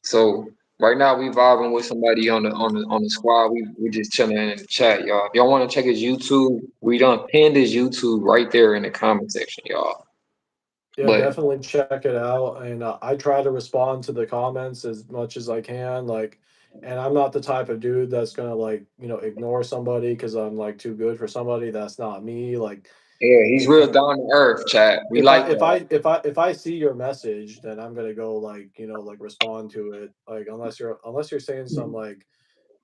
So right now we vibing with somebody on the squad. We just chilling in the chat, y'all. If y'all want to check his YouTube, we done pinned his YouTube right there in the comment section, y'all. Yeah, But definitely check it out. And I try to respond to the comments as much as I can. Like, and I'm not the type of dude that's gonna like ignore somebody because I'm like too good for somebody. That's not me. Like, yeah, he's if real down to earth, chat. We if I like if that. I if I if I see your message, then I'm gonna go like like respond to it. Like unless you're saying some like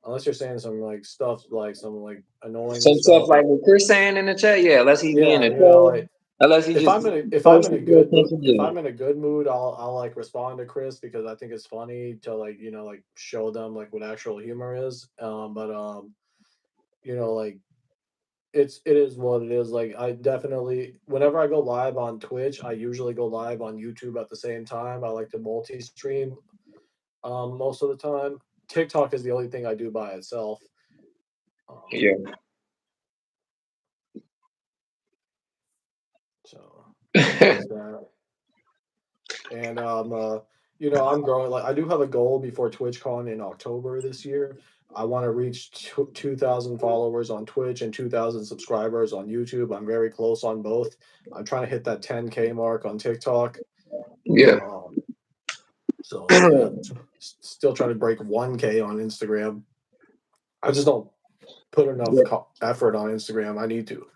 unless you're saying some like stuff like some like annoying Some stuff stuff. like what Chris saying in the chat, yeah, unless he be in Yeah, a you know, troll, like unless he just if I'm in a posting for good mood, attention, if yeah. I'm in a good mood, I'll like respond to Chris because I think it's funny to like like show them like what actual humor is. But like it is what it is. Like I definitely whenever I go live on Twitch, I usually go live on YouTube at the same time. I like to multi-stream most of the time. TikTok is the only thing I do by itself. Um, Yeah. so there's that. And I'm growing. Like I do have a goal before TwitchCon in October this year. I want to reach 2,000 followers on Twitch and 2,000 subscribers on YouTube. I'm very close on both. I'm trying to hit that 10K mark on TikTok. Yeah. Um, so yeah, still trying to break 1K on Instagram. I just don't put enough effort on Instagram. I need to.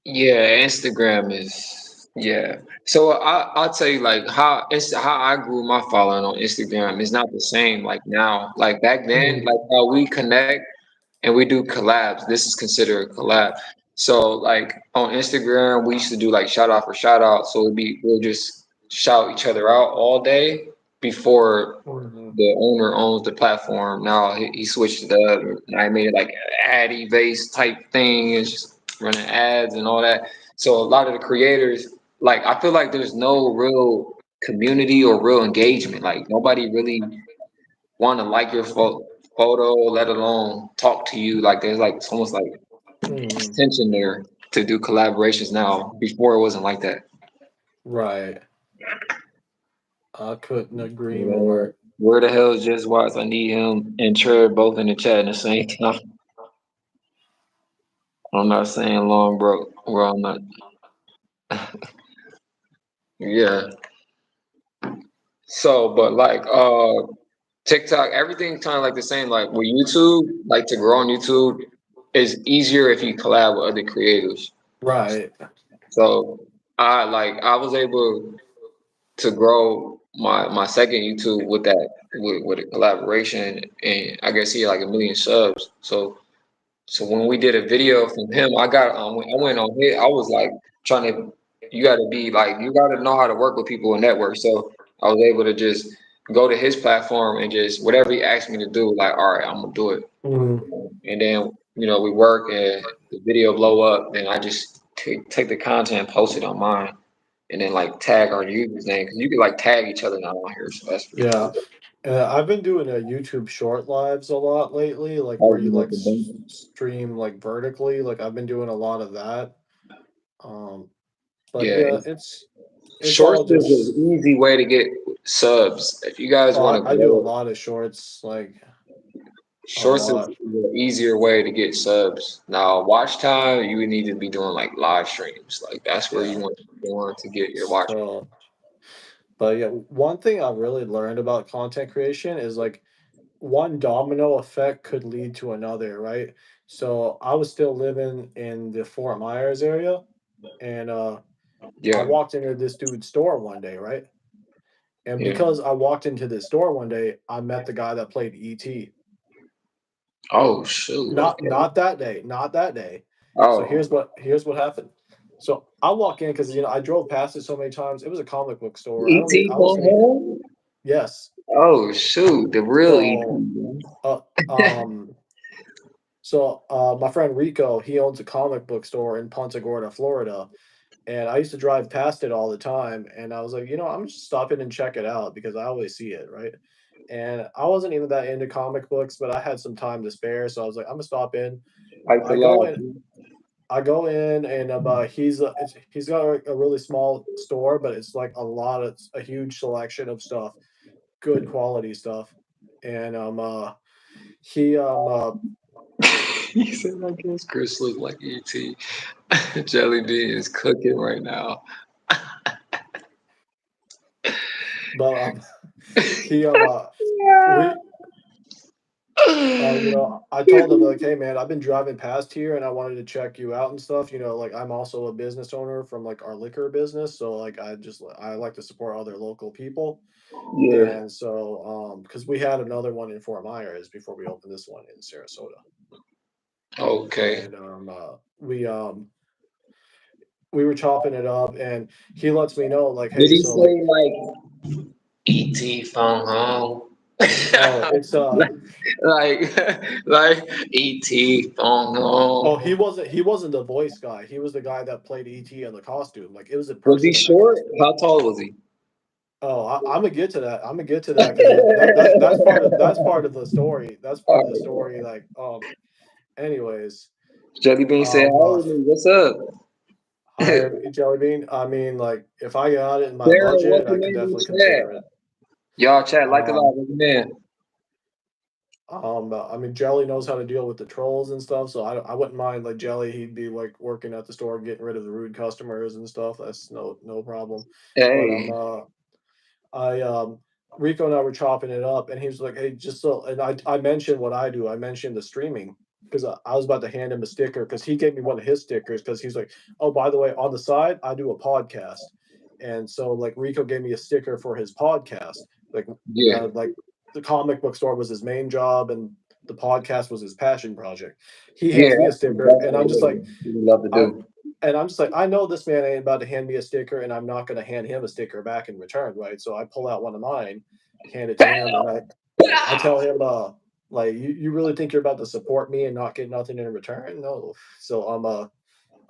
Yeah, Instagram is yeah. So I'll tell you like how I grew my following on Instagram is not the same like now. Like back then, Mm, like how we connect and we do collabs. This is considered a collab. So like on Instagram, we used to do like shout out for shout out. So we'll just shout each other out all day before mhm. the owner owns the platform. Now he switched it up. And I made it like an addy based type thing. It's just running ads and all that. So a lot of the creators, like I feel like there's no real community or real engagement. Like nobody really want to like your photo, let alone talk to you. Like there's like it's almost like Mhm. tension there to do collaborations now. Before it wasn't like that. Right. I couldn't agree Yeah. more. Where the hell is Just Watts? I need him and Trev both in the chat at the same time. I'm not saying long, bro. Well, I'm not. Yeah. So, but like TikTok, everything kind of like the same. Like with YouTube, like to grow on YouTube is easier if you collab with other creators. Right. So I was able to grow my second YouTube with that with a collaboration, and I guess he had like 1 million subs. So when we did a video from him, I went on here. I was like trying to, you got to be like you got to know how to work with people and network. So I was able to just go to his platform and just whatever he asked me to do, like all right, I'm gonna do it. Mhm. And then we work and the video blow up. Then I just take the content, post it on mine, and then like tag our users name because you can like tag each other now on here. So that's pretty Yeah. cool. I've been doing YouTube short lives a lot lately, like I where was you like making them. stream like vertically. Like I've been doing a lot of that. Um, but Yeah, yeah, it's shorts all is an just. easy way to get subs. If you guys Oh, want to I do a grow, lot of shorts, like a shorts is lot. an easier way to get subs. Now, watch time, you would need to be doing like live streams. Like that's where you Yeah. want to be doing to get your watch. So, but yeah, one thing I've really learned about content creation is like one domino effect could lead to another, right? So I was still living in the Fort Myers area, and I Yeah, walked into this dude's store one day, right? And yeah. because I walked into this store one day, I met the guy that played ET. Oh shoot. Not Okay. that day, not that day. So Oh, here's what happened. So I walk in because I drove past it so many times. It was a comic book store. ET I from wasn't even home. yes. Oh shoot, the real So ET. uh um my friend Rico, he owns a comic book store in Punta Gorda, Florida. And I used to drive past it all the time. And I was like, I'm just stop in and check it out because I always see it, right? And I wasn't even that into comic books, but I had some time to spare. So I was like, I'm gonna stop in. Like the I go in, live. I go in and he's got a really small store, but it's like a huge selection of stuff, good quality stuff. And he He said, "I guess Chris look like ET." Jelly Bean is cooking right now. but he we I told him like, hey man, I've been driving past here and I wanted to check you out and stuff. Like I'm also a business owner from like our liquor business, so like I like to support other local people. Yeah. And so because we had another one in Fort Myers before we opened this one in Sarasota, Okay. and we were chopping it up, and he lets me know like, Did hey, he so like, say like ET phone home? oh, it's like like ET phone oh, home. he wasn't the voice guy. He was the guy that played ET in the costume. Like it was a Was he person in that short? costume. How tall was he? Oh, I'm gonna get to that. I'm gonna get to that because that's part of the story. That's part of the Alright. story. Like anyways, Jelly Bean said, um, uh, "Hey, what's up?" hire Jelly Bean. I mean, like if I got it in my Sarah, budget, I welcome could in the definitely chat. consider it. Y'all chat like a lot. Um, Welcome in. I mean, Jelly knows how to deal with the trolls and stuff, so I wouldn't mind like Jelly. He'd be like working at the store, getting rid of the rude customers and stuff. That's no problem. But Hey, I Rico and I were chopping it up, and he was like, "Hey, just so," and I mentioned what I do. I mentioned the streaming because I was about to hand him a sticker because he gave me one of his stickers because he's like, "Oh, by the way, on the side, I do a podcast," and so like Rico gave me a sticker for his podcast, yeah, like the comic book store was his main job and the podcast was his passion project. He yeah. hands me a That's sticker, and exactly I'm just like, what we love to I do. and I'm just like, I know this man ain't about to hand me a sticker, and I'm not going to hand him a sticker back in return, right? So I pull out one of mine, hand it to him, and I tell him, like, you really think you're about to support me and not get nothing in return? No. So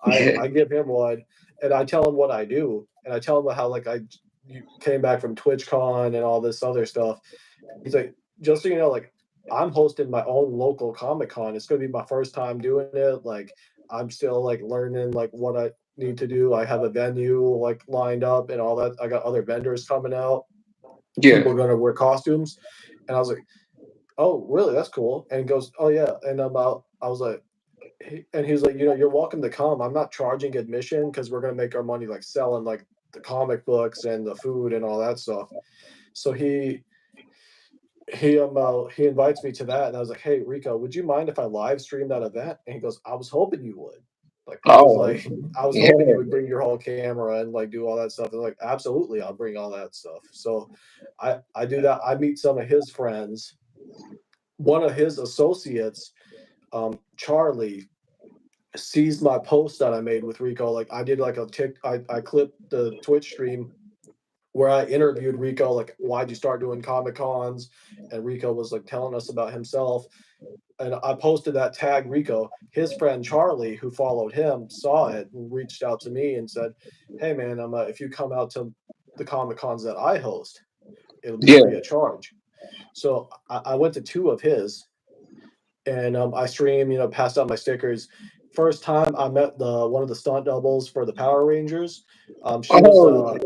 I give him one, and I tell him what I do, and I tell him how like you came back from TwitchCon and all this other stuff. He's like, just so you know, like I'm hosting my own local Comic Con. It's gonna be my first time doing it. Like I'm still like learning like what I need to do. I have a venue like lined up and all that. I got other vendors coming out. Yeah. People are gonna wear costumes, and I was like, oh really? That's cool. And he goes, oh yeah. And I was like, and he was like, you're welcome to come. I'm not charging admission because we're gonna make our money like selling like the comic books and the food and all that stuff. So he invites me to that, and I was like, "Hey, Rico, would you mind if I live stream that event?" And he goes, "I was hoping you would." Like he was Oh, like, "I was yeah, hoping you would bring your whole camera and like do all that stuff." And like, absolutely, I'll bring all that stuff. So I do that. I meet some of his friends. One of his associates, Charlie, sees my post that I made with Rico. Like I did like a tick. I clipped the Twitch stream where I interviewed Rico, like, why'd you start doing Comic Cons? And Rico was like telling us about himself. And I posted that tag Rico. His friend Charlie, who followed him, saw it and reached out to me and said, "Hey man, if you come out to the Comic Cons that I host, it'll be free yeah. of charge." So I went to two of his, and I streamed, passed out my stickers. First time I met the one of the stunt doubles for the Power Rangers. Oh, She cool.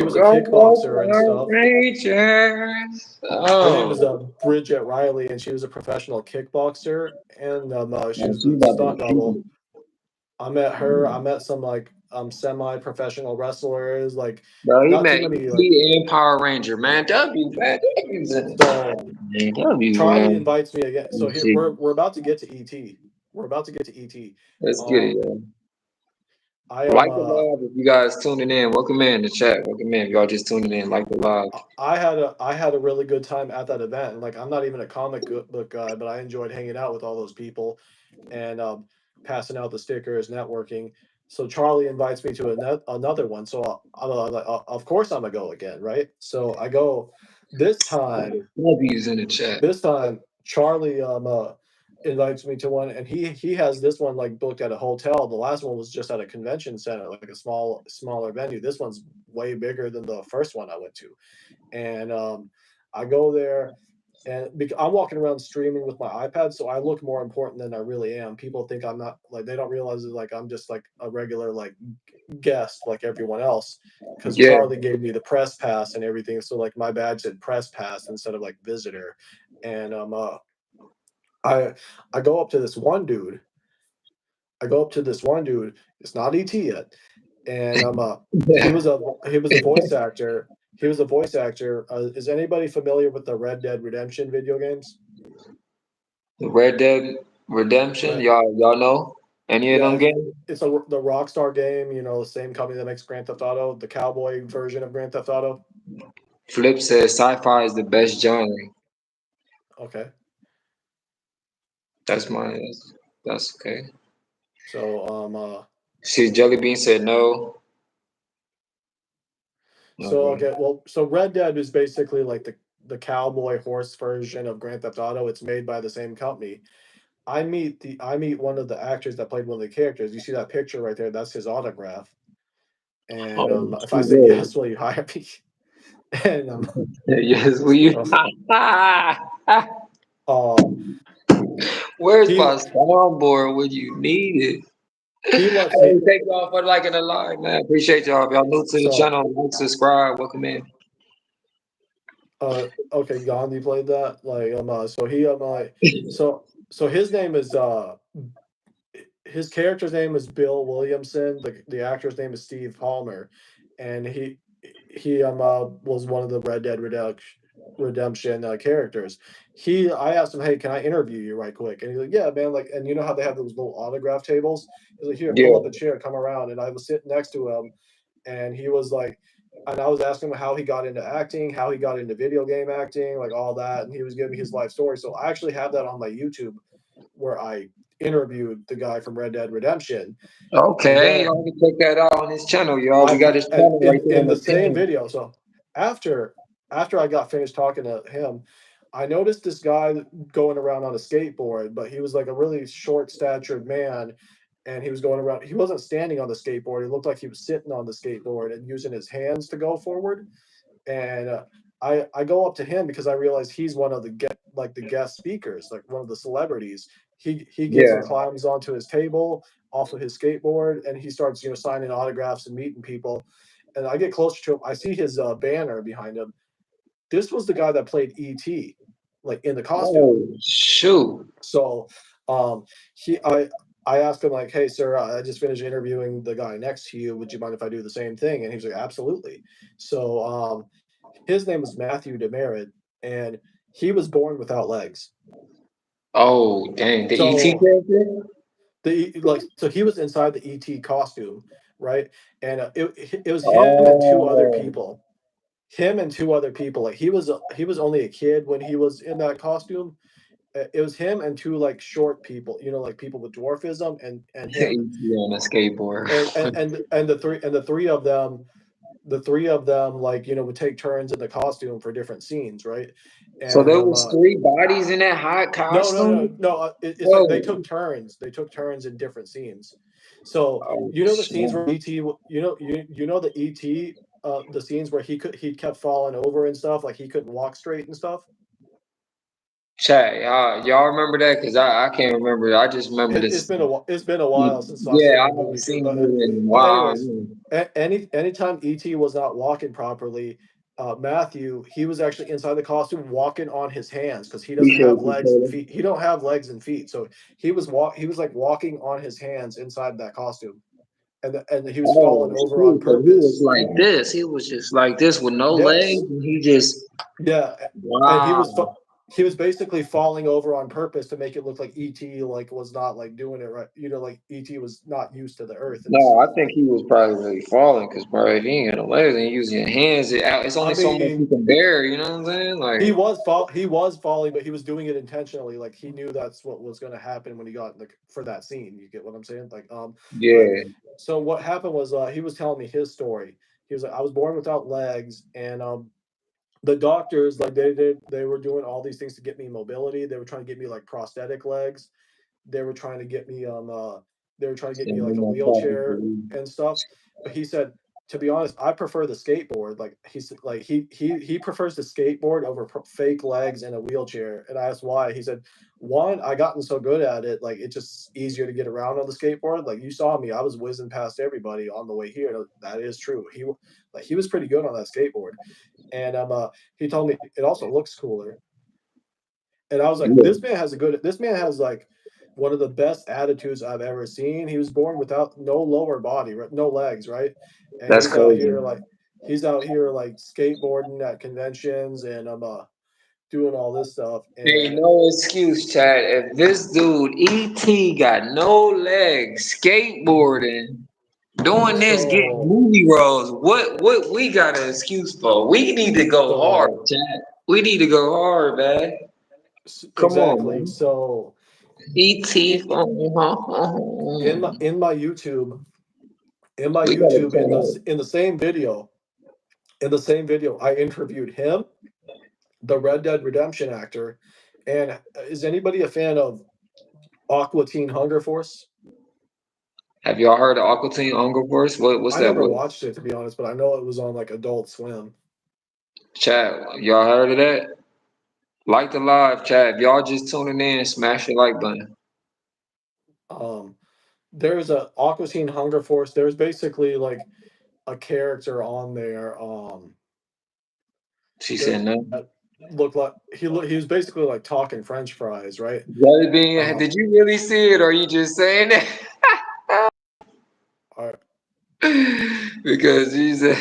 was a Go, go, kickboxer and Power stuff. Rangers. Her name is Oh, Bridget Riley, and she was a professional kickboxer, and she man, was she the about stunt to double. shoot. I met her. I met some like semi-professional wrestlers. Like Bro, he not too met many. Like ET and Power Ranger, man. W's in the chat, so, man. W, Charlie man. invites me again. So Let's here see. we're about to get to ET. We're about to get to ET. Let's get it, Um, yo. I am. Like the live if you guys tuning in. Welcome in the chat. Welcome in if y'all just tuning in. Like the live. I had a really good time at that event. And like I'm not even a book guy, but I enjoyed hanging out with all those people and passing out the stickers, networking. So Charlie invites me to another one. So I'm like, of course I'm gonna go again, right? So I go this time. W's in the chat. This time Charlie invites me to one, and he has this one like booked at a hotel. The last one was just at a convention center, like a smaller venue. This one's way bigger than the first one I went to, and I go there, and I'm walking around streaming with my iPad, so I look more important than I really am. People think I'm not like they don't realize it, like I'm just like a regular like guest like everyone else, because Yeah. Charlie gave me the press pass and everything. So like my badge said press pass instead of like visitor, and I I go up to this one dude. I go up to this one dude. It's not ET yet, and he Yeah. was a voice actor. He was a voice actor. Is anybody familiar with the Red Dead Redemption video games? The Red Dead Redemption. Red, Y'all know any of yeah, them games? it's the Rockstar game. The same company that makes Grand Theft Auto, the cowboy version of Grand Theft Auto. Flip says sci-fi is the best genre. Okay. That's my. That's okay. So See, Jelly Bean said no. so Okay. okay, well, so Red Dead is basically like the cowboy horse version of Grand Theft Auto. It's made by the same company. I meet one of the actors that played one of the characters. You see that picture right there? That's his autograph. And Oh, if I say shit. yes, will you hire me? And Yes, will you? so, um Where's he my soundboard when you need it? he was Hey, he thank y'all for liking the live, man. Appreciate y'all. If y'all new to the so channel, like, subscribe, welcome in. okay, Gandhi played that. Like so he so his name is his character's name is Bill Williamson. The actor's name is Steve Palmer, and he was one of the Redemption characters. I asked him, "Hey, can I interview you right quick?" And he's like, "Yeah, man." Like, and you know how they have those little autograph tables? He's like, "Here, pull up Yeah. a chair, come around." And I was sitting next to him, and he was like, and I was asking him how he got into acting, how he got into video game acting, like all that, and he was giving me his life story. So I actually have that on my YouTube where I interviewed the guy from Red Dead Redemption, and Okay, then y'all can check that out on his channel, y'all. We I got his and channel right there in in the the same pin. video. So after after I got finished talking to him, I noticed this guy going around on a skateboard, but he was like a really short statured man, and he was going around. He wasn't standing on the skateboard. It looked like he was sitting on the skateboard and using his hands to go forward. And I go up to him because I realize he's one of the guest speakers, like one of the celebrities. He gets and Yeah. climbs onto his table off of his skateboard, and he starts signing autographs and meeting people. And I get closer to him. I see his banner behind him. This was the guy that played ET, like in the costume. Oh, shoot. So um, he I asked him like, "Hey, sir, I just finished interviewing the guy next to you. Would you mind if I do the same thing?" And he was like, "Absolutely." So his name was Matthew Demerit, and he was born without legs. Oh, dang. The ET So character? so he was inside the ET costume, right? And it was him and two other Oh. people. Him and two other people. Like he was only a kid when he was in that costume. It was him and two like short people, like people with dwarfism, and him. ET on a skateboard. And the three of them like would take turns in the costume for different scenes, right? So And there was three bodies in that hot no, no, no, costume? no. It's like they Whoa. took turns. They took turns in different scenes. So Oh, the scenes shit. where ET, you know the ET, the scenes where he kept falling over and stuff, like he couldn't walk straight and stuff. Chat, y'all remember that? Because I can't remember. I just remember this. It's been a while since I've Yeah, seen I the haven't movie too. seen the movie in a But while. anyways, anytime ET was not walking properly, Matthew he was actually inside the costume walking on his hands because he doesn't Appreciate have you, legs and Taylor. feet. He don't have legs and feet, so he was like walking on his hands inside that costume, and he was falling Oh, over on shoot. So he was purpose. like this. He was just like this with no legs. Yes. And he just, Yeah, and wow. he was basically falling over on purpose to make it look like ET like was not like doing it right. Like ET was not used to the earth and No, I stuff. think he was probably really falling because, bro, if you ain't got no legs and you using your hands, it's I only so much you mean, can bear. You know what I'm saying? Like, he was falling, but he was doing it intentionally. Like he knew that's what was going to happen when he got for that scene. You get what I'm saying? Like but yeah, so what happened was he was telling me his story. He was like, I was born without legs, and the doctors like they were doing all these things to get me mobility. They were trying to get me like prosthetic legs. They were trying to get me they were trying to get me send like him a my copy for wheelchair you. and stuff. But he said, to be honest, I prefer the skateboard. Like he said, like he prefers the skateboard over fake legs and a wheelchair. And I asked why. He said, one, I gotten so good at it, like it's just easier to get around on the skateboard. Like you saw me, I was whizzing past everybody on the way here. That is true. He was pretty good on that skateboard. And he told me it also looks cooler. And I was like, Yeah, this man has like one of the best attitudes I've ever seen. He was born without no lower body, right? No legs, right? And that's crazy. he's out here like skateboarding at conventions, and I'm doing all this stuff. Hey, And no excuse, Chad. If this dude ET got no legs, skateboarding. Doing this, getting So, movie roles. What we got an excuse for? We need to go hard, so Chad. We need to go hard, man. Come on, exactly. man. So ET. in in my YouTube, We gotta in the same video, I interviewed him, the Red Dead Redemption actor, and is anybody a fan of Aqua Teen Hunger Force? Have y'all heard of Aqua Teen Hunger Force? What's I that? never What? watched it to be honest, but I know it was on like Adult Swim. Chat. Y'all heard of that? Like the live chat. If y'all just tuning in, smash the like button. Um, there's a Aqua Teen Hunger Force. There's basically like a character on there. She said That no. looked like he was basically like talking French fries, right? Jelly Bean, Uh, did you really see it or are you just saying that? I, Because you said,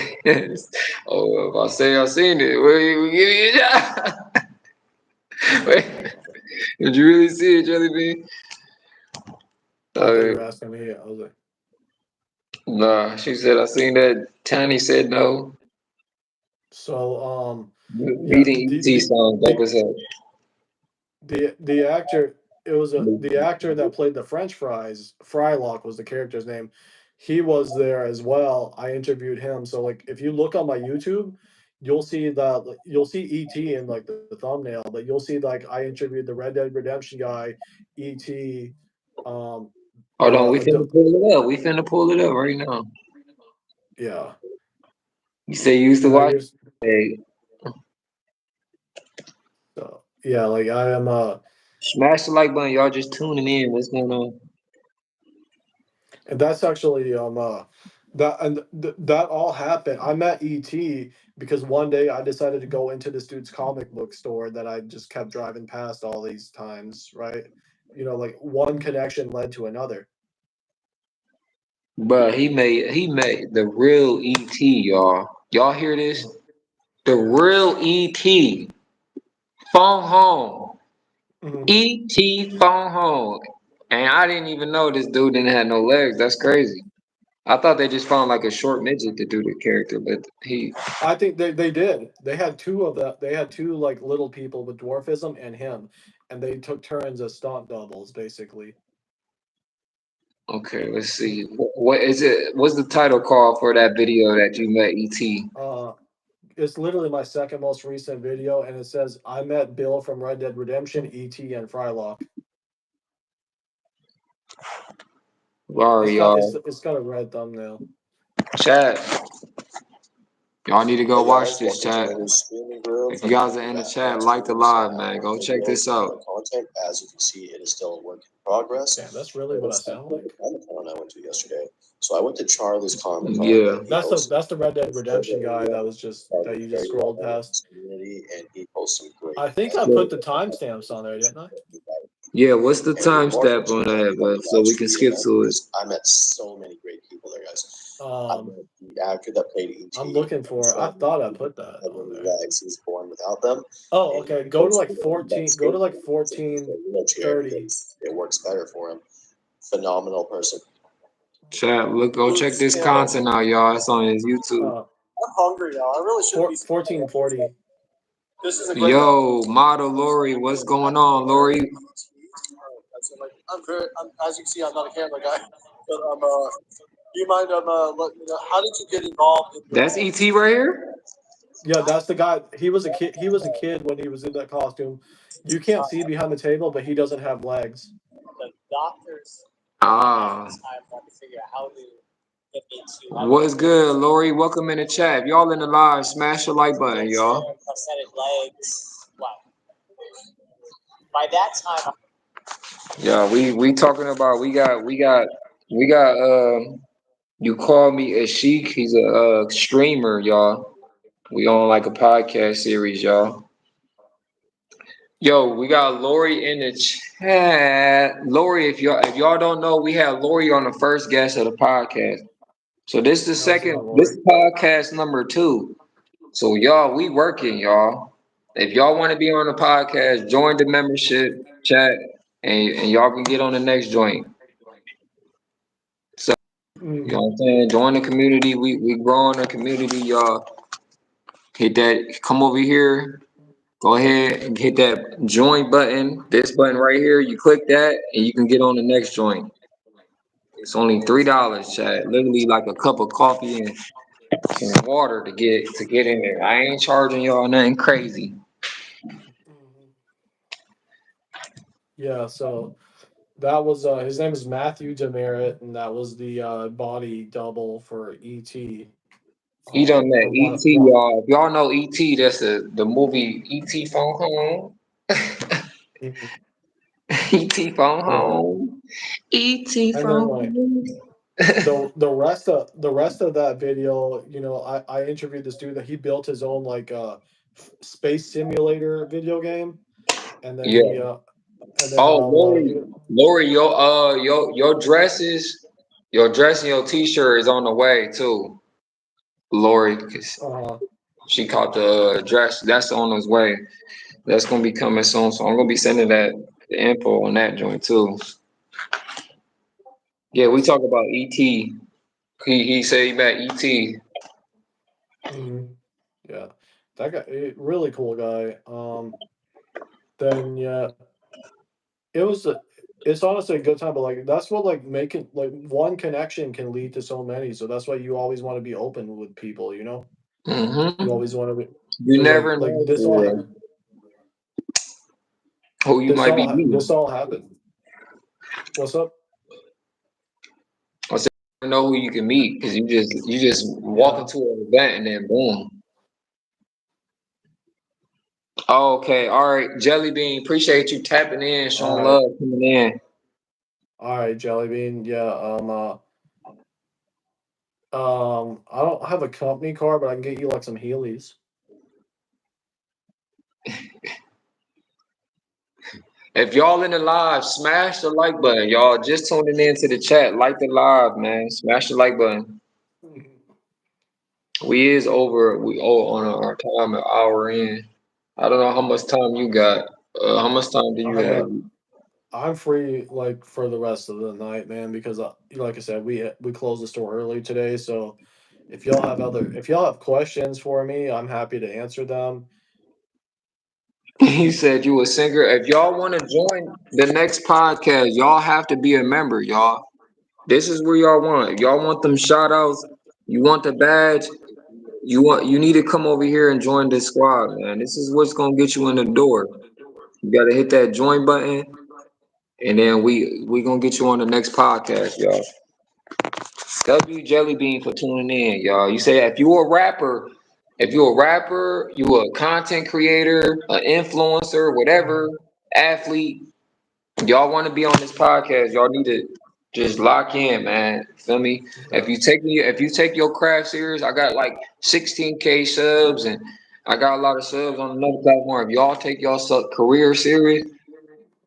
oh, if I say I seen it, we give you a job. Wait, did you really see it, Jelly Bean? I thought you Uh, were asking me. I was like, nah, she said I seen that. Tiny said no. so yeah, Beating ET songs, that was up. the actor, it was the actor that played the French fries. Frylock was the character's name. He was there as well. I interviewed him. So like, if you look on my YouTube, you'll see that you'll see ET in like the thumbnail, but you'll see like I interviewed the Red Dead Redemption guy, ET, um, Hold on, we the finna pull it up. We finna pull it up right now. yeah, You say you used to and then watch you're it. so yeah, like I am Smash the like button. Y'all just tuning in. What's going on? and that's actually that all happened. I met ET because one day I decided to go into this dude's comic book store that I just kept driving past all these times, right? You know, like one connection led to another. But he made the real ET, y'all. Y'all hear this? Mhm. The real ET. Phone home. Mhm. ET phone home. And I didn't even know this dude didn't have no legs. That's crazy. I thought they just found like a short midget to do the character, but he I think they did. They had two of that. They had two like little people with dwarfism and him, and they took turns as stunt doubles, basically. okay, let's see. What is it? What's the title called for that video that you met ET? Uh, it's literally my second most recent video, and it says I met Bill from Red Dead Redemption, ET, and Frylock. Sorry, y'all. It's got a red thumbnail. Chat. Y'all need to go Hey watch guys, this welcome to chat. my new streaming room. If you guys are in the chat, like the live, man. Go check this out. Content. As you can see, it is still a work in progress. Damn, that's really It what I was at sound the like. Comic Con I went to yesterday. So I went to Charlie's Comic Con Yeah. and he hosted That's the Red Dead a Redemption guy that was just that you just very well scrolled known in past. this community and he posts some great I think I put So, the timestamps on there, didn't I? yeah, what's the and even more timestamp on fortunate that, on bro? the So live we can stream skip to it. I met so many great people there, guys. I Um, met the actor that played I'm E.T. looking for it. I from thought I put that on Heavenly there. Rags. He's born without them. Oh, And okay. he Go to like posted that 14. Go to like skateboard in a 14:30. wheelchair because it works better for him. Phenomenal person. Chat, look, go check this content out, y'all. It's on his YouTube. Uh, I'm hungry, y'all. I really should be. 14:40. This is a great. Yo, model Lori, what's going on, Lori? I'm very. As you can see, I'm not a camera guy, but do you mind? Letting me know how did you get involved in your That's ET right here? Yeah, that's the guy. He was a kid. He was a kid when he was in that costume. You can't see behind the table, but he doesn't have legs. the doctors? Ah. Time to figure out how to get into. What's good, Lori? Welcome in the chat. If y'all in the live, smash the like button, y'all. Prosthetic legs. Wow. By that time, Yeah, we talking about we got you call me a sheik. He's a streamer, y'all. We on like a podcast series, y'all. Yo, we got Lori in the chat. Lori, if y'all don't know, we had Lori on the first guest of the podcast. So this is the No, it's second, not this Lori. is podcast number 2. So y'all, we working, y'all. If y'all want to be on the podcast, join the membership chat, and y'all can get on the next joint. So You know what I'm saying? Join the community. We growing the community, y'all. Hit that. Come over here. Go ahead and hit that join button. This button right here. You click that, and you can get on the next joint. It's only $3, chat. Literally like a cup of coffee and some water to get in there. I ain't charging y'all nothing crazy. Mhm. Yeah, so that was his name is Matthew Demerit, and that was the body double for ET. He done met Or E.T. one. y'all. If y'all know E.T., that's the movie E.T. Phone Home. Mhm. E.T. Phone Yeah, Home. E.T. and then Phone like Home. the rest of that video, I interviewed this dude that he built his own like space simulator video game, and then he Yeah. and then Oh, Lori, your dress and your T-shirt is on the way too, Lori. 'Cause uh she caught the dress. That's on its way. That's gonna be coming soon. So I'm gonna be sending the info on that joint too. Yeah, we nice. talk about ET. He said he met ET. Mhm. Yeah, that guy, really cool guy. Then yeah, it was it's honestly a good time, but like that's what like making like one connection can lead to so many. So that's why you always want to be open with people. You Hmm. always want to be You because never like know this for all real who you might be this meeting. all happened. What's up? I said, you never know who you can meet because you just walk Yeah. into an event and then boom. Okay, all right, Jelly Bean. Appreciate you tapping in, All showing right. love, coming in. All right, Jelly Bean. Yeah. I don't have a company car, but I can get you like some Heelys. If y'all in the live, smash the like button. Y'all just tuning in to the chat. Like the live, man. Smash the like button. We is over. We on our time, an hour in. I don't know how much time you got. How much time do you I'm have? a I'm free like for the rest of the night, man, because like I said, we closed the store early today. So if y'all have questions for me, I'm happy to answer them. He said you a singer. If y'all want to join the next podcast, y'all have to be a member, y'all. This is where y'all want. If y'all want them shout outs, you want the badge, you need to come over here and join this squad, man. This is what's gonna get you in the door. You gotta hit that join button, and then we gonna get you on the next podcast, y'all. W Jelly Bean for tuning in, y'all. You say if you're a rapper, you a content creator, an influencer, whatever, athlete, y'all want to be on this podcast, y'all need to just lock in, man. Feel me? Yeah. If you take your craft serious, I got like 16K subs and I got a lot of subs on another platform. If y'all take y'all career serious,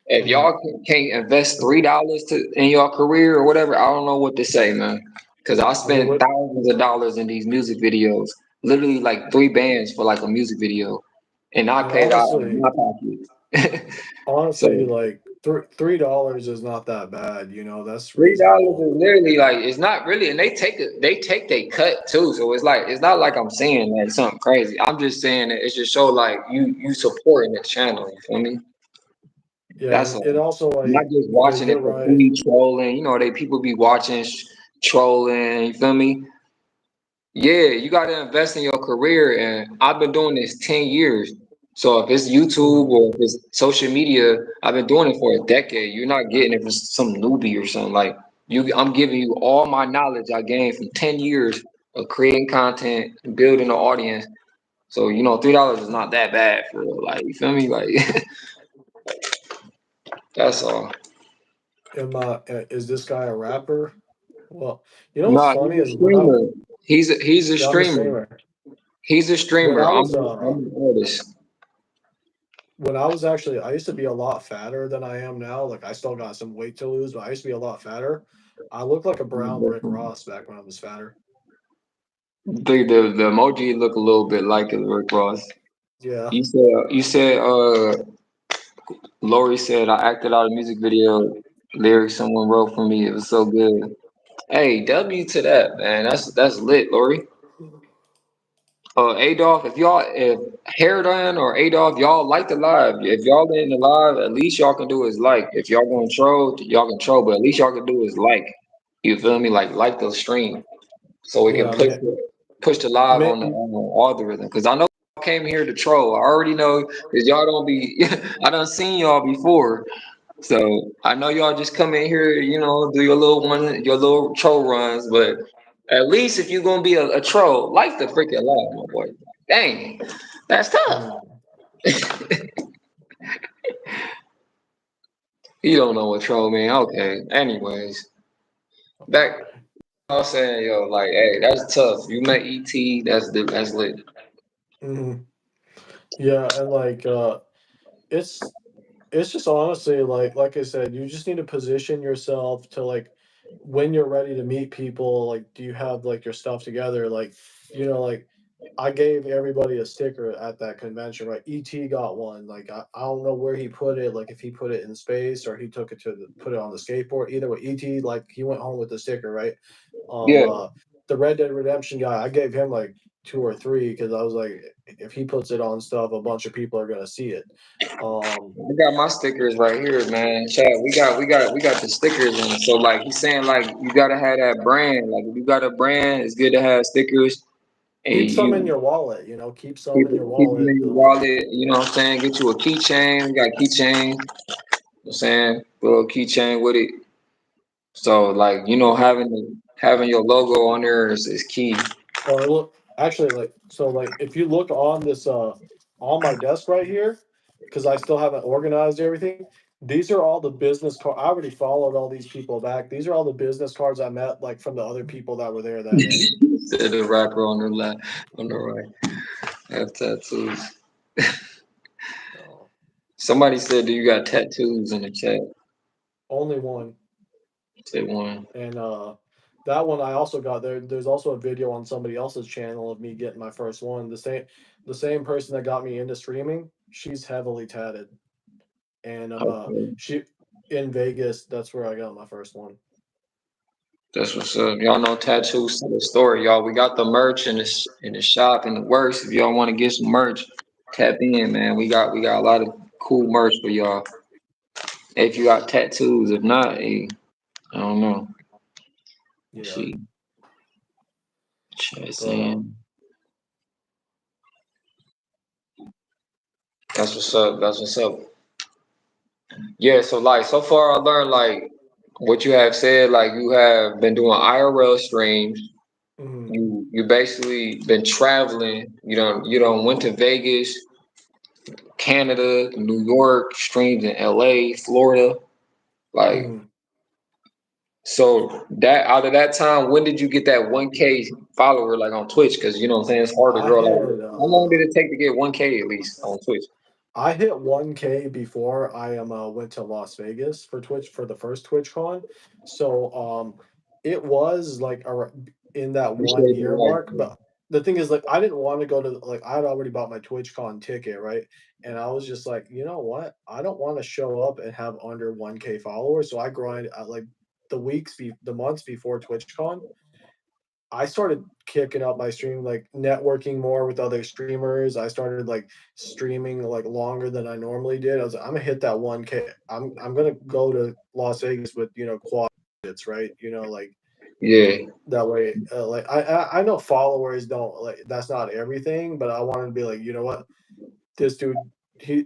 if Mhm. y'all can't invest $3 in your career or whatever, I don't know what to say, man. Because I I mean, spent thousands of dollars in these music videos, literally like 3 bands for like a music video, and I paid out of honestly, my pocket. honestly, So like $3 is not that bad. That's $3 reasonable. is literally like it's not really, and they take they cut too. So it's not like I'm saying that something crazy. I'm just saying that it's just show like you supporting the channel. You feel me? Yeah, That's and all. also Not like, just yeah, watching you're it for right. free trolling. You know, they people be watching trolling. You feel me? Yeah, you got to invest in your career, and I've been doing this 10 years. So if it's YouTube Mhm. or if it's social media, I've been doing it for a decade. You're not getting it from some newbie or something like you. I'm giving you all my knowledge I gained from 10 years of creating content, building an audience. So $3 is not that bad for real. Like you feel me? Like that's all. Is this guy a rapper? Well, what's Nah, funny he's a is streamer. He's a yeah, I'm a streamer. streamer. He's a When streamer. I I'm was I'm an artist. actually, I used to be a lot fatter than I am now. Like I still got some weight to lose, but I used to be a lot fatter. I looked like a brown Rick Ross back when I was fatter. The emoji look a little bit like it, Rick Ross. Yeah. You said Lori said I acted out a music video lyrics someone wrote for me. It was so good. Hey, W to that, man. That's lit, Lori. Adolf, if Hairdon or Adolf, y'all like the live. If y'all in the live, at least y'all can do is like. If y'all gonna troll, y'all can troll, but at least y'all can do is like. You feel me? Like the stream, so we can Yeah, push the live ma- on the algorithm. Cause I know y'all came here to troll. I already know because y'all don't be. I done seen y'all before, so I know y'all just come in here, do your little troll runs, but at least if you're gonna be a troll, like the freaking live, my boy. Dang, that's tough. mm, You don't know what troll mean. Okay. Anyways, back okay. I was saying, yo, like, hey, that's tough. You met ET, that's lit. hmm Yeah, and like it's it's just honestly like I said, you just need to position yourself to like when you're ready to meet people, like do you have like your stuff together? Like, like I gave everybody a sticker at that convention, right? ET got one. Like I don't know where he put it, like if he put it in space or he took it put it on the skateboard. Either way, ET like he went home with the sticker, right? Um Yeah, uh the Red Dead Redemption guy, I gave him like two or three because I was like, if he puts it on stuff, a bunch of people are gonna see it. Um I got my stickers right here, man. Chad, we got the stickers, and so like he's saying, like you gotta have that brand. Like if you got a brand, it's good to have stickers, and Keep some in you your wallet, keep some keep in your keep them wallet. in your wallet. You know what I'm saying? Get you a keychain. We got keychain. You know what I'm saying? Little keychain with it. So like having your logo on there is key. Or look, actually, like so, like if you look on this, on my desk right here, because I still haven't organized everything. These are all the business card. I already followed all these people back. These are all the business cards I met, like from the other people that were there that day. Said the rapper on the left, on the right. Have tattoos. So, Somebody said, "Do you got tattoos?" in the chat. only one, Say one. and that one I also got there. There's also a video on somebody else's channel of me getting my first one. The same person that got me into streaming. She's heavily tatted. And Okay. she in Vegas. That's where I got my first one. That's what's up. Y'all know tattoos to the story, y'all. We got the merch in the shop in the works. If y'all want to get some merch, tap in, man. We got a lot of cool merch for y'all. If you got tattoos, if not, hey, I don't know. Yeah, See, chat but saying that's what's up. That's what's up. Yeah. So like so far, I learned like what you have said. Like you have been doing IRL streams. mm, You basically been traveling. You don't went to Vegas, Canada, New York, streams in LA, Florida. Like mm. so that out of that time, when did you get that 1K follower like on Twitch? Because you know what I'm saying, it's hard to I grow. Like hit how long did it take to get 1K at least on Twitch? I hit 1K before I went to Las Vegas for Twitch for the first TwitchCon. So it was like in that one Appreciate year the mark. like. But the thing is, like, I didn't want to go to like I had already bought my TwitchCon ticket, right? And I was just like, you know what? I don't want to show up and have under 1K followers. So I grind like the months before TwitchCon. I started kicking up my stream, like networking more with other streamers. I started like streaming like longer than I normally did. I was like, I'm gonna hit that 1K. I'm gonna go to Las Vegas with quad digits, right? Like Yeah, that way. Like I know followers don't like that's not everything, but I wanted to be like, you know what, this dude he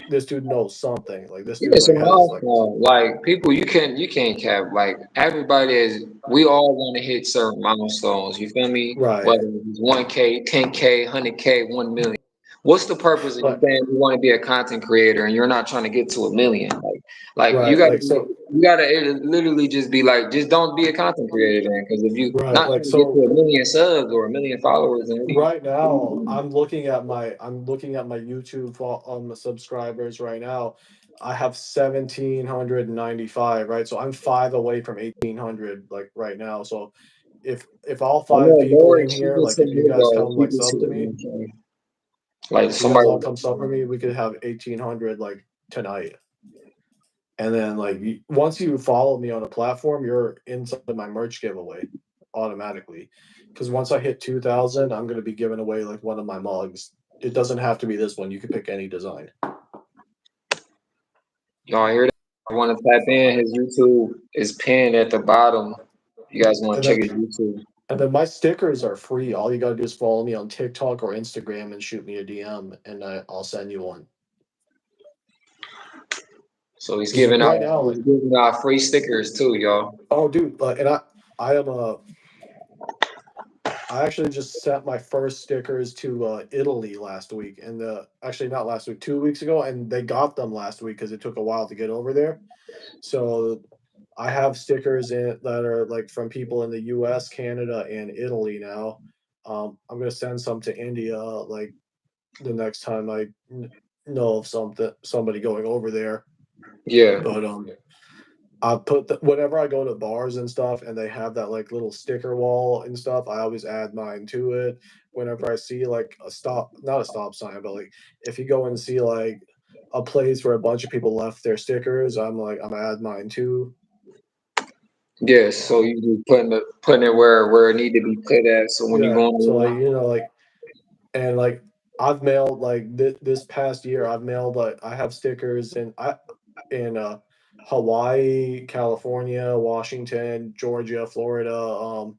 this dude knows something. Like this yeah, dude it's a like has like milestone. Like people, you can't cap. Like everybody is. We all want to hit certain milestones. You feel me? right, Whether it's 1K, 10K, 100K, 1 million. What's the purpose of you right, saying you want to be a content creator and you're not trying to get to 1 million? Like you right. gotta Like be, so you gotta it literally just be like, just don't be a content creator then. Because if you right. not Like trying to get to so 1 million subs or 1 million followers, then right what are you now doing? I'm looking at my YouTube subscribers right now. I have 1795, right? So I'm five away from 1800 like right now. So if all I five know people Lori, in she here, did like some if you guys though. come She like did sub to some me, like if you guys somebody. all come sub for me, we could have 1800 like tonight. And then like once you follow me on a platform, you're inside my merch giveaway automatically. Because once I hit 2,000, I'm gonna be giving away like one of my mugs. It doesn't have to be this one. You can pick any design. Y'all hear that? I want to type in his YouTube is pinned at the bottom. You guys want And to check then his YouTube. and then my stickers are free. All you gotta do is follow me on TikTok or Instagram and shoot me a DM, and I'll send you one. So Because right now, he's giving out free stickers too, y'all. oh dude, and I am I actually just sent my first stickers to Italy last week, and actually not last week, 2 weeks ago, and they got them last week because it took a while to get over there. So I have stickers in that are like from people in the U.S., Canada, and Italy now. I'm gonna send some to India like the next time I know of somebody going over there. Yeah, But I put whenever I go to bars and stuff, and they have that like little sticker wall and stuff, I always add mine to it. Whenever I see like not a stop sign, but like if you go and see like a place where a bunch of people left their stickers, I'm gonna add mine too. yeah. So you be putting it where it need to be put at. So when you Yeah, go on so the like like and like I've mailed like this past year, I've mailed like I have stickers in Hawaii, California, Washington, Georgia, Florida,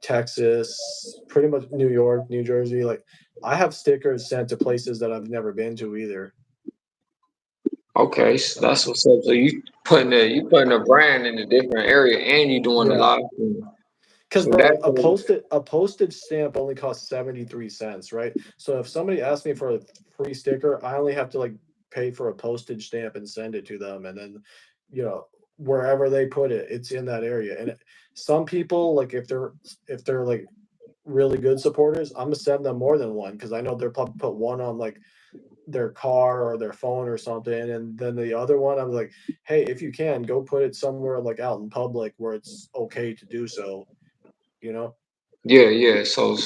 Texas, pretty much New York, New Jersey. Like I have stickers sent to places that I've never been to either. okay, so that's what's up. So you putting a brand in a different area and you doing a Yeah. live stream. Because So bro, that's a postage stamp only costs 73 cents, right? So if somebody asks me for a free sticker, I only have to like pay for a postage stamp and send it to them, and then you know wherever they put it, it's in that area. And some people like if they're like really good supporters, I'm gonna send them more than one because I know they're probably put one on like their car or their phone or something, and then the other one I'm like, hey, if you can go put it somewhere like out in public where it's okay to do so, you know. yeah, yeah. So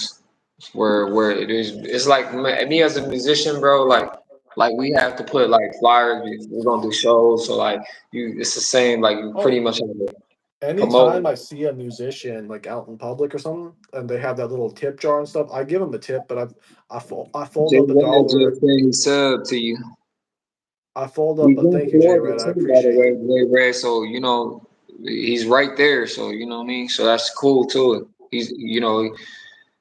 where it is, it's like me as a musician, bro. Like we have to put like flyers. We're gonna do shows, so like it's the same. Like you pretty Oh, much have to anytime promote. I see a musician like out in public or something, and they have that little tip jar and stuff, I give them a tip, but I fold Jay up a Red dollar. just saying sub to you. I fold up He's a in thank you, J Florida Red. I too, by the appreciate way, it. Jay Red. So he's right there. So you know what I mean. So that's cool too. He's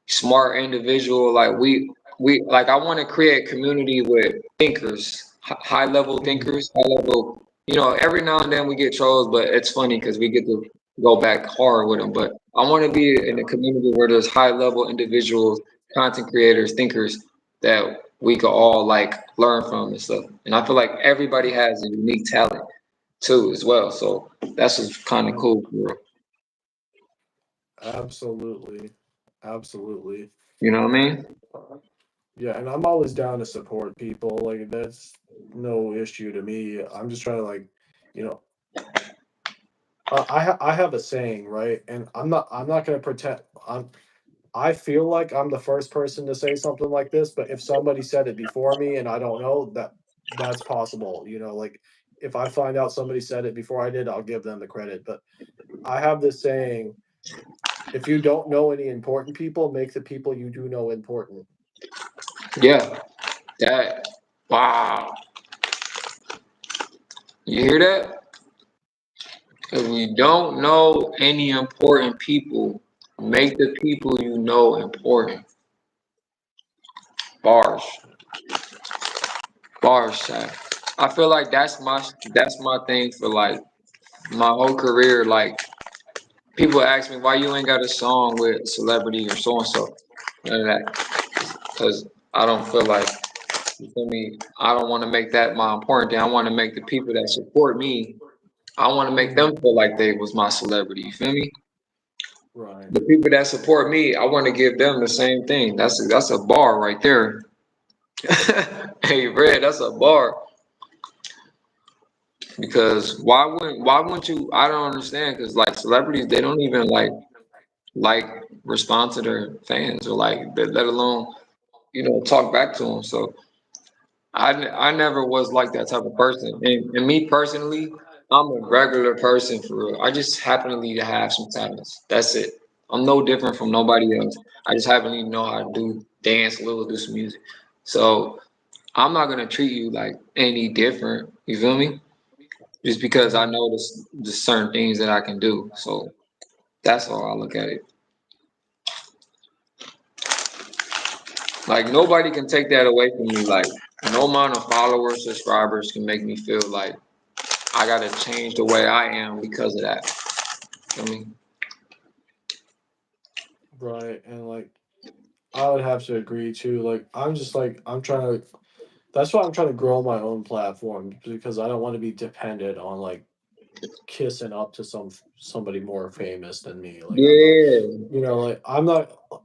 smart individual. Like we like I want to create community with thinkers, high level Mhm. thinkers, high level. Every now and then we get trolls, but it's funny because we get to go back hard with them. But I want to be in a community where there's high level individuals, content creators, thinkers that we could all like learn from and stuff. And I feel like everybody has a unique talent too as well. So that's what's kind of Ab- cool, bro. Absolutely, absolutely. You know what I mean? Yeah, and I'm always down to support people. Like that's no issue to me. I'm just trying to like, you know, I have a saying, right? And I'm not gonna pretend. I feel like I'm the first person to say something like this, but if somebody said it before me and I don't know, that's possible. Like if I find out somebody said it before I did, I'll give them the credit. But I have this saying: if you don't know any important people, make the people you do know important. Yeah. That. Wow. You hear that? If you don't know any important people, make the people you know important. Bars. Bars, chat. I feel like that's my thing for like my whole career. Like people ask me why you ain't got a song with celebrity or so and so. None of that. Because I don't feel like you feel me. I don't want to make that my important thing. I want to make the people that support me. I want to make Mhm. them feel like they was my celebrity. You feel me? Right. The people that support me, I want to give them the same thing. That's a bar right there. Hey, Red, that's a bar. Because why wouldn't you? I don't understand. Because like celebrities, they don't even like respond to their fans or like let alone talk back to them. So I never was like that type of person. And me personally, I'm a regular person for real. I just happen to have some talents. That's it. I'm no different from nobody else. I just happen to know how to do dance a little, do some music. So I'm not gonna treat you like any different. You feel me? Just because I Mhm. know the certain things that I can do. So that's all I look at it. Like nobody can take that away from me. Like no amount of followers, subscribers can make me feel like I gotta change the way I am because of that. I mean, Right, and like I would have to agree too. Like I'm just like I'm trying to. That's why I'm trying to grow my own platform because I don't want to be dependent on like kissing up to somebody more famous than me. Like I'm not, yeah, like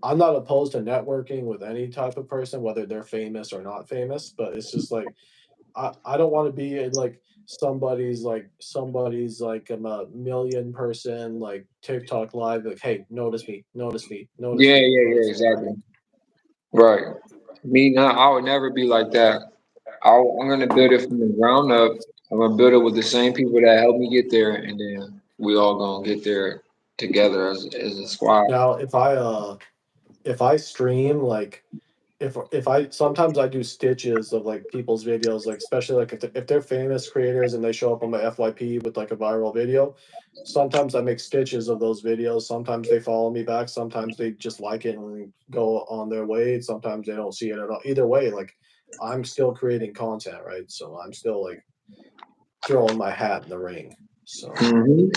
I'm not opposed to networking with any type of person, whether they're famous or not famous. But it's just like I don't want to be in like somebody's like a million person like TikTok live like, hey, notice me, notice me, notice yeah, me, yeah, yeah, notice me. exactly. Right. Me, not. I would never be like that. I'm gonna build it from the ground up. I'm gonna build it with the same people that helped me get there, and then we all gonna get there together as a squad. Now if I stream like if I sometimes I do stitches of like people's videos, like especially like if they're famous creators and they show up on my FYP with like a viral video, sometimes I make stitches of those videos. Sometimes they follow me back, sometimes they just like it and go on their way. Sometimes they don't see it at all. Either way, like I'm still creating content, right? So I'm still like throwing my hat in the ring. So hmm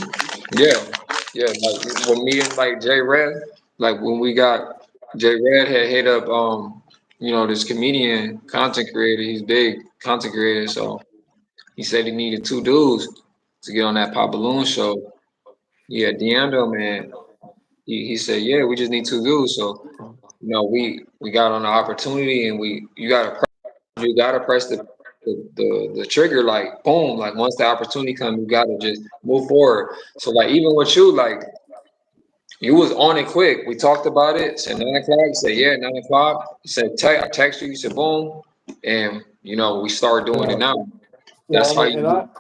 Yeah, yeah. Like when me and like J Red, like when we got J Red had hit up, this comedian content creator. He's big content creator, so he said he needed two dudes to get on that Pop Balloon show. Yeah, DM'd him and he said, yeah, we just need two dudes. So we got on the opportunity and you gotta press the trigger like boom, like once the opportunity comes you gotta just move forward. So like even with you, like you was on it quick. We talked about it, said 9 o'clock, you said yeah, 9 o'clock. You said I text you, you said boom, and we started doing it yeah, now. well, That's I how mean, you and do.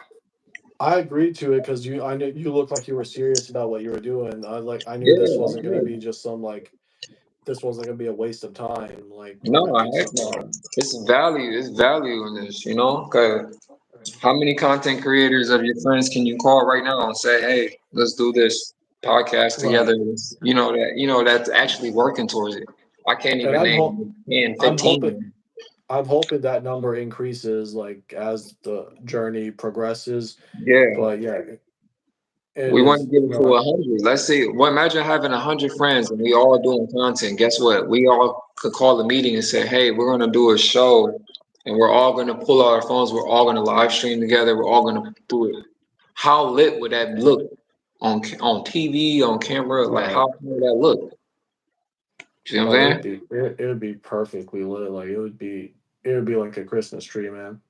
I agreed to it because I knew you looked like you were serious about what you were doing. I knew this Yeah, wasn't gonna okay. be just some like this wasn't gonna be a waste of time. Like No, I think heck something. no. It's value in this. Cause how many content creators of your friends can you call right now and say, "Hey, let's do this podcast together"? Right, That's actually working towards it. I can't and even name 10, I'm hoping 15. I'm hoping that number increases like as the journey progresses. Yeah, But yeah, it we want to is. get it to I- 100. Let's see. Well, imagine having 100 friends and we all doing content. Guess what? We all could call a meeting and say, "Hey, we're gonna do a show, and we're all gonna pull out our phones. We're all gonna live stream together. We're all gonna do it." How lit would that look on TV, on camera? Like right. how would that look? You know what Oh, I'm saying? it would be perfectly lit. Like it would be like a Christmas tree, man.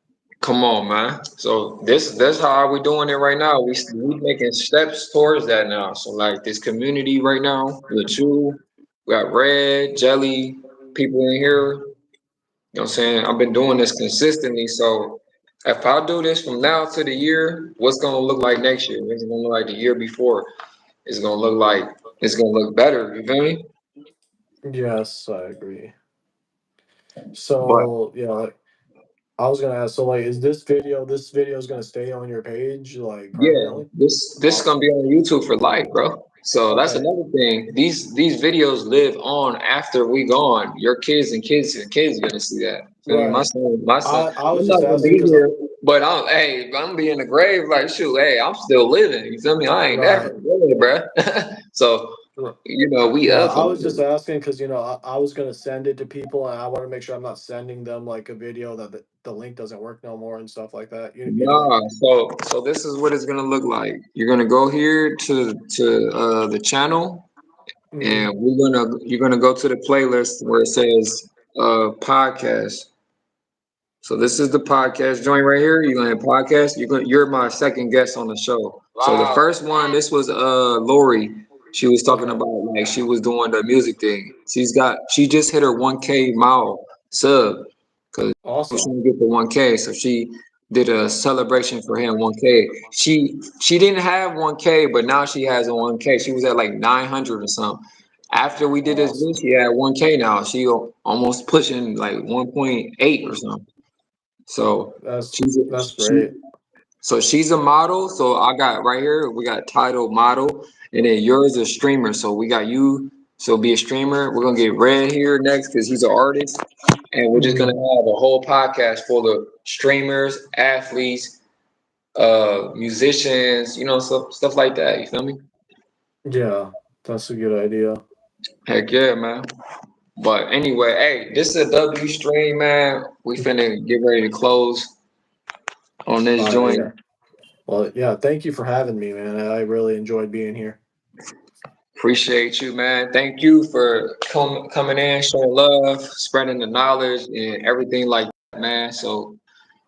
Come on, man. So that's how we doing it right now. We making steps towards that now. So like this community right now with you, we got Red, Jelly, people in here. You know what I'm saying? I've been doing this consistently. So if I do this from now to the year, what's gonna look like next year? What's it gonna look like the year before? It's gonna look better. You feel me? Yes, I agree. But So yeah, like, I was gonna ask. So like, is this video is gonna stay on your page like yeah, permanently? this is gonna Awesome. be on YouTube for life, bro. So that's Okay. another thing. These videos live on after we gone. Your kids and kids and kids gonna see that. Feel me? My Right. son, my son. I was I'm not just gonna asking be because here, but I'm gonna be in the grave. Like shoot, hey, I'm still living. You feel me? I ain't never right. dead, bruh. So we Yeah, up. I was just asking because I was gonna send it to people and I want to make sure I'm not sending them like a video that the link doesn't work no more and stuff like that. You know. Nah, so this is what it's gonna look like. You're gonna go here to the channel, Hmm. and you're gonna go to the playlist where it says podcast. So this is the podcast joint right here. You're gonna hit podcast. You're my second guest on the show. So the first one, this was Lori. She was talking Okay. about like she was doing the music thing. She just hit her 1K mile sub because she's Awesome. trying to get the 1K. So she did a celebration for him 1K. She didn't have 1K, but now she has a 1K. She was at like 900 or something. After we did this, Awesome. she had 1K now. She almost pushing like 1.8 or something. So That's she's that's great. she's a model. So I got right here, we got title model, and then yours is streamer. So we got you. So be a streamer. We're gonna get Red here next because he's an artist, and we're just gonna Mhm. have a whole podcast full of streamers, athletes, musicians, stuff like that. You feel me? Yeah, that's a good idea. Heck yeah, man. But anyway, hey, this is a W stream, man. We finna get ready to close on this All right, joint. yeah. Well, yeah. Thank you for having me, man. I really enjoyed being here. Appreciate you, man. Thank you for coming in, showing love, spreading the knowledge, and everything like that, man. So,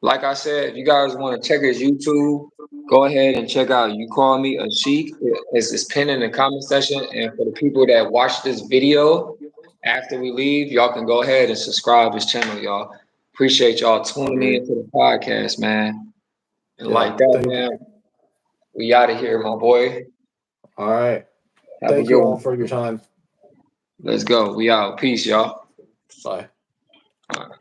like I said, if you guys want to check his YouTube, go ahead and check out You Call Me a Sheik. It's pinned in the comment section. And for the people that watch this video after we leave, y'all can go ahead and subscribe his channel, y'all. Appreciate y'all tuning Agreed. in to the podcast, man. And Yeah. like that, Thank. man, we out of here, my boy. All right. Have a Thank good you all one. for your time. Let's go. We out. Peace, y'all. Bye. All right.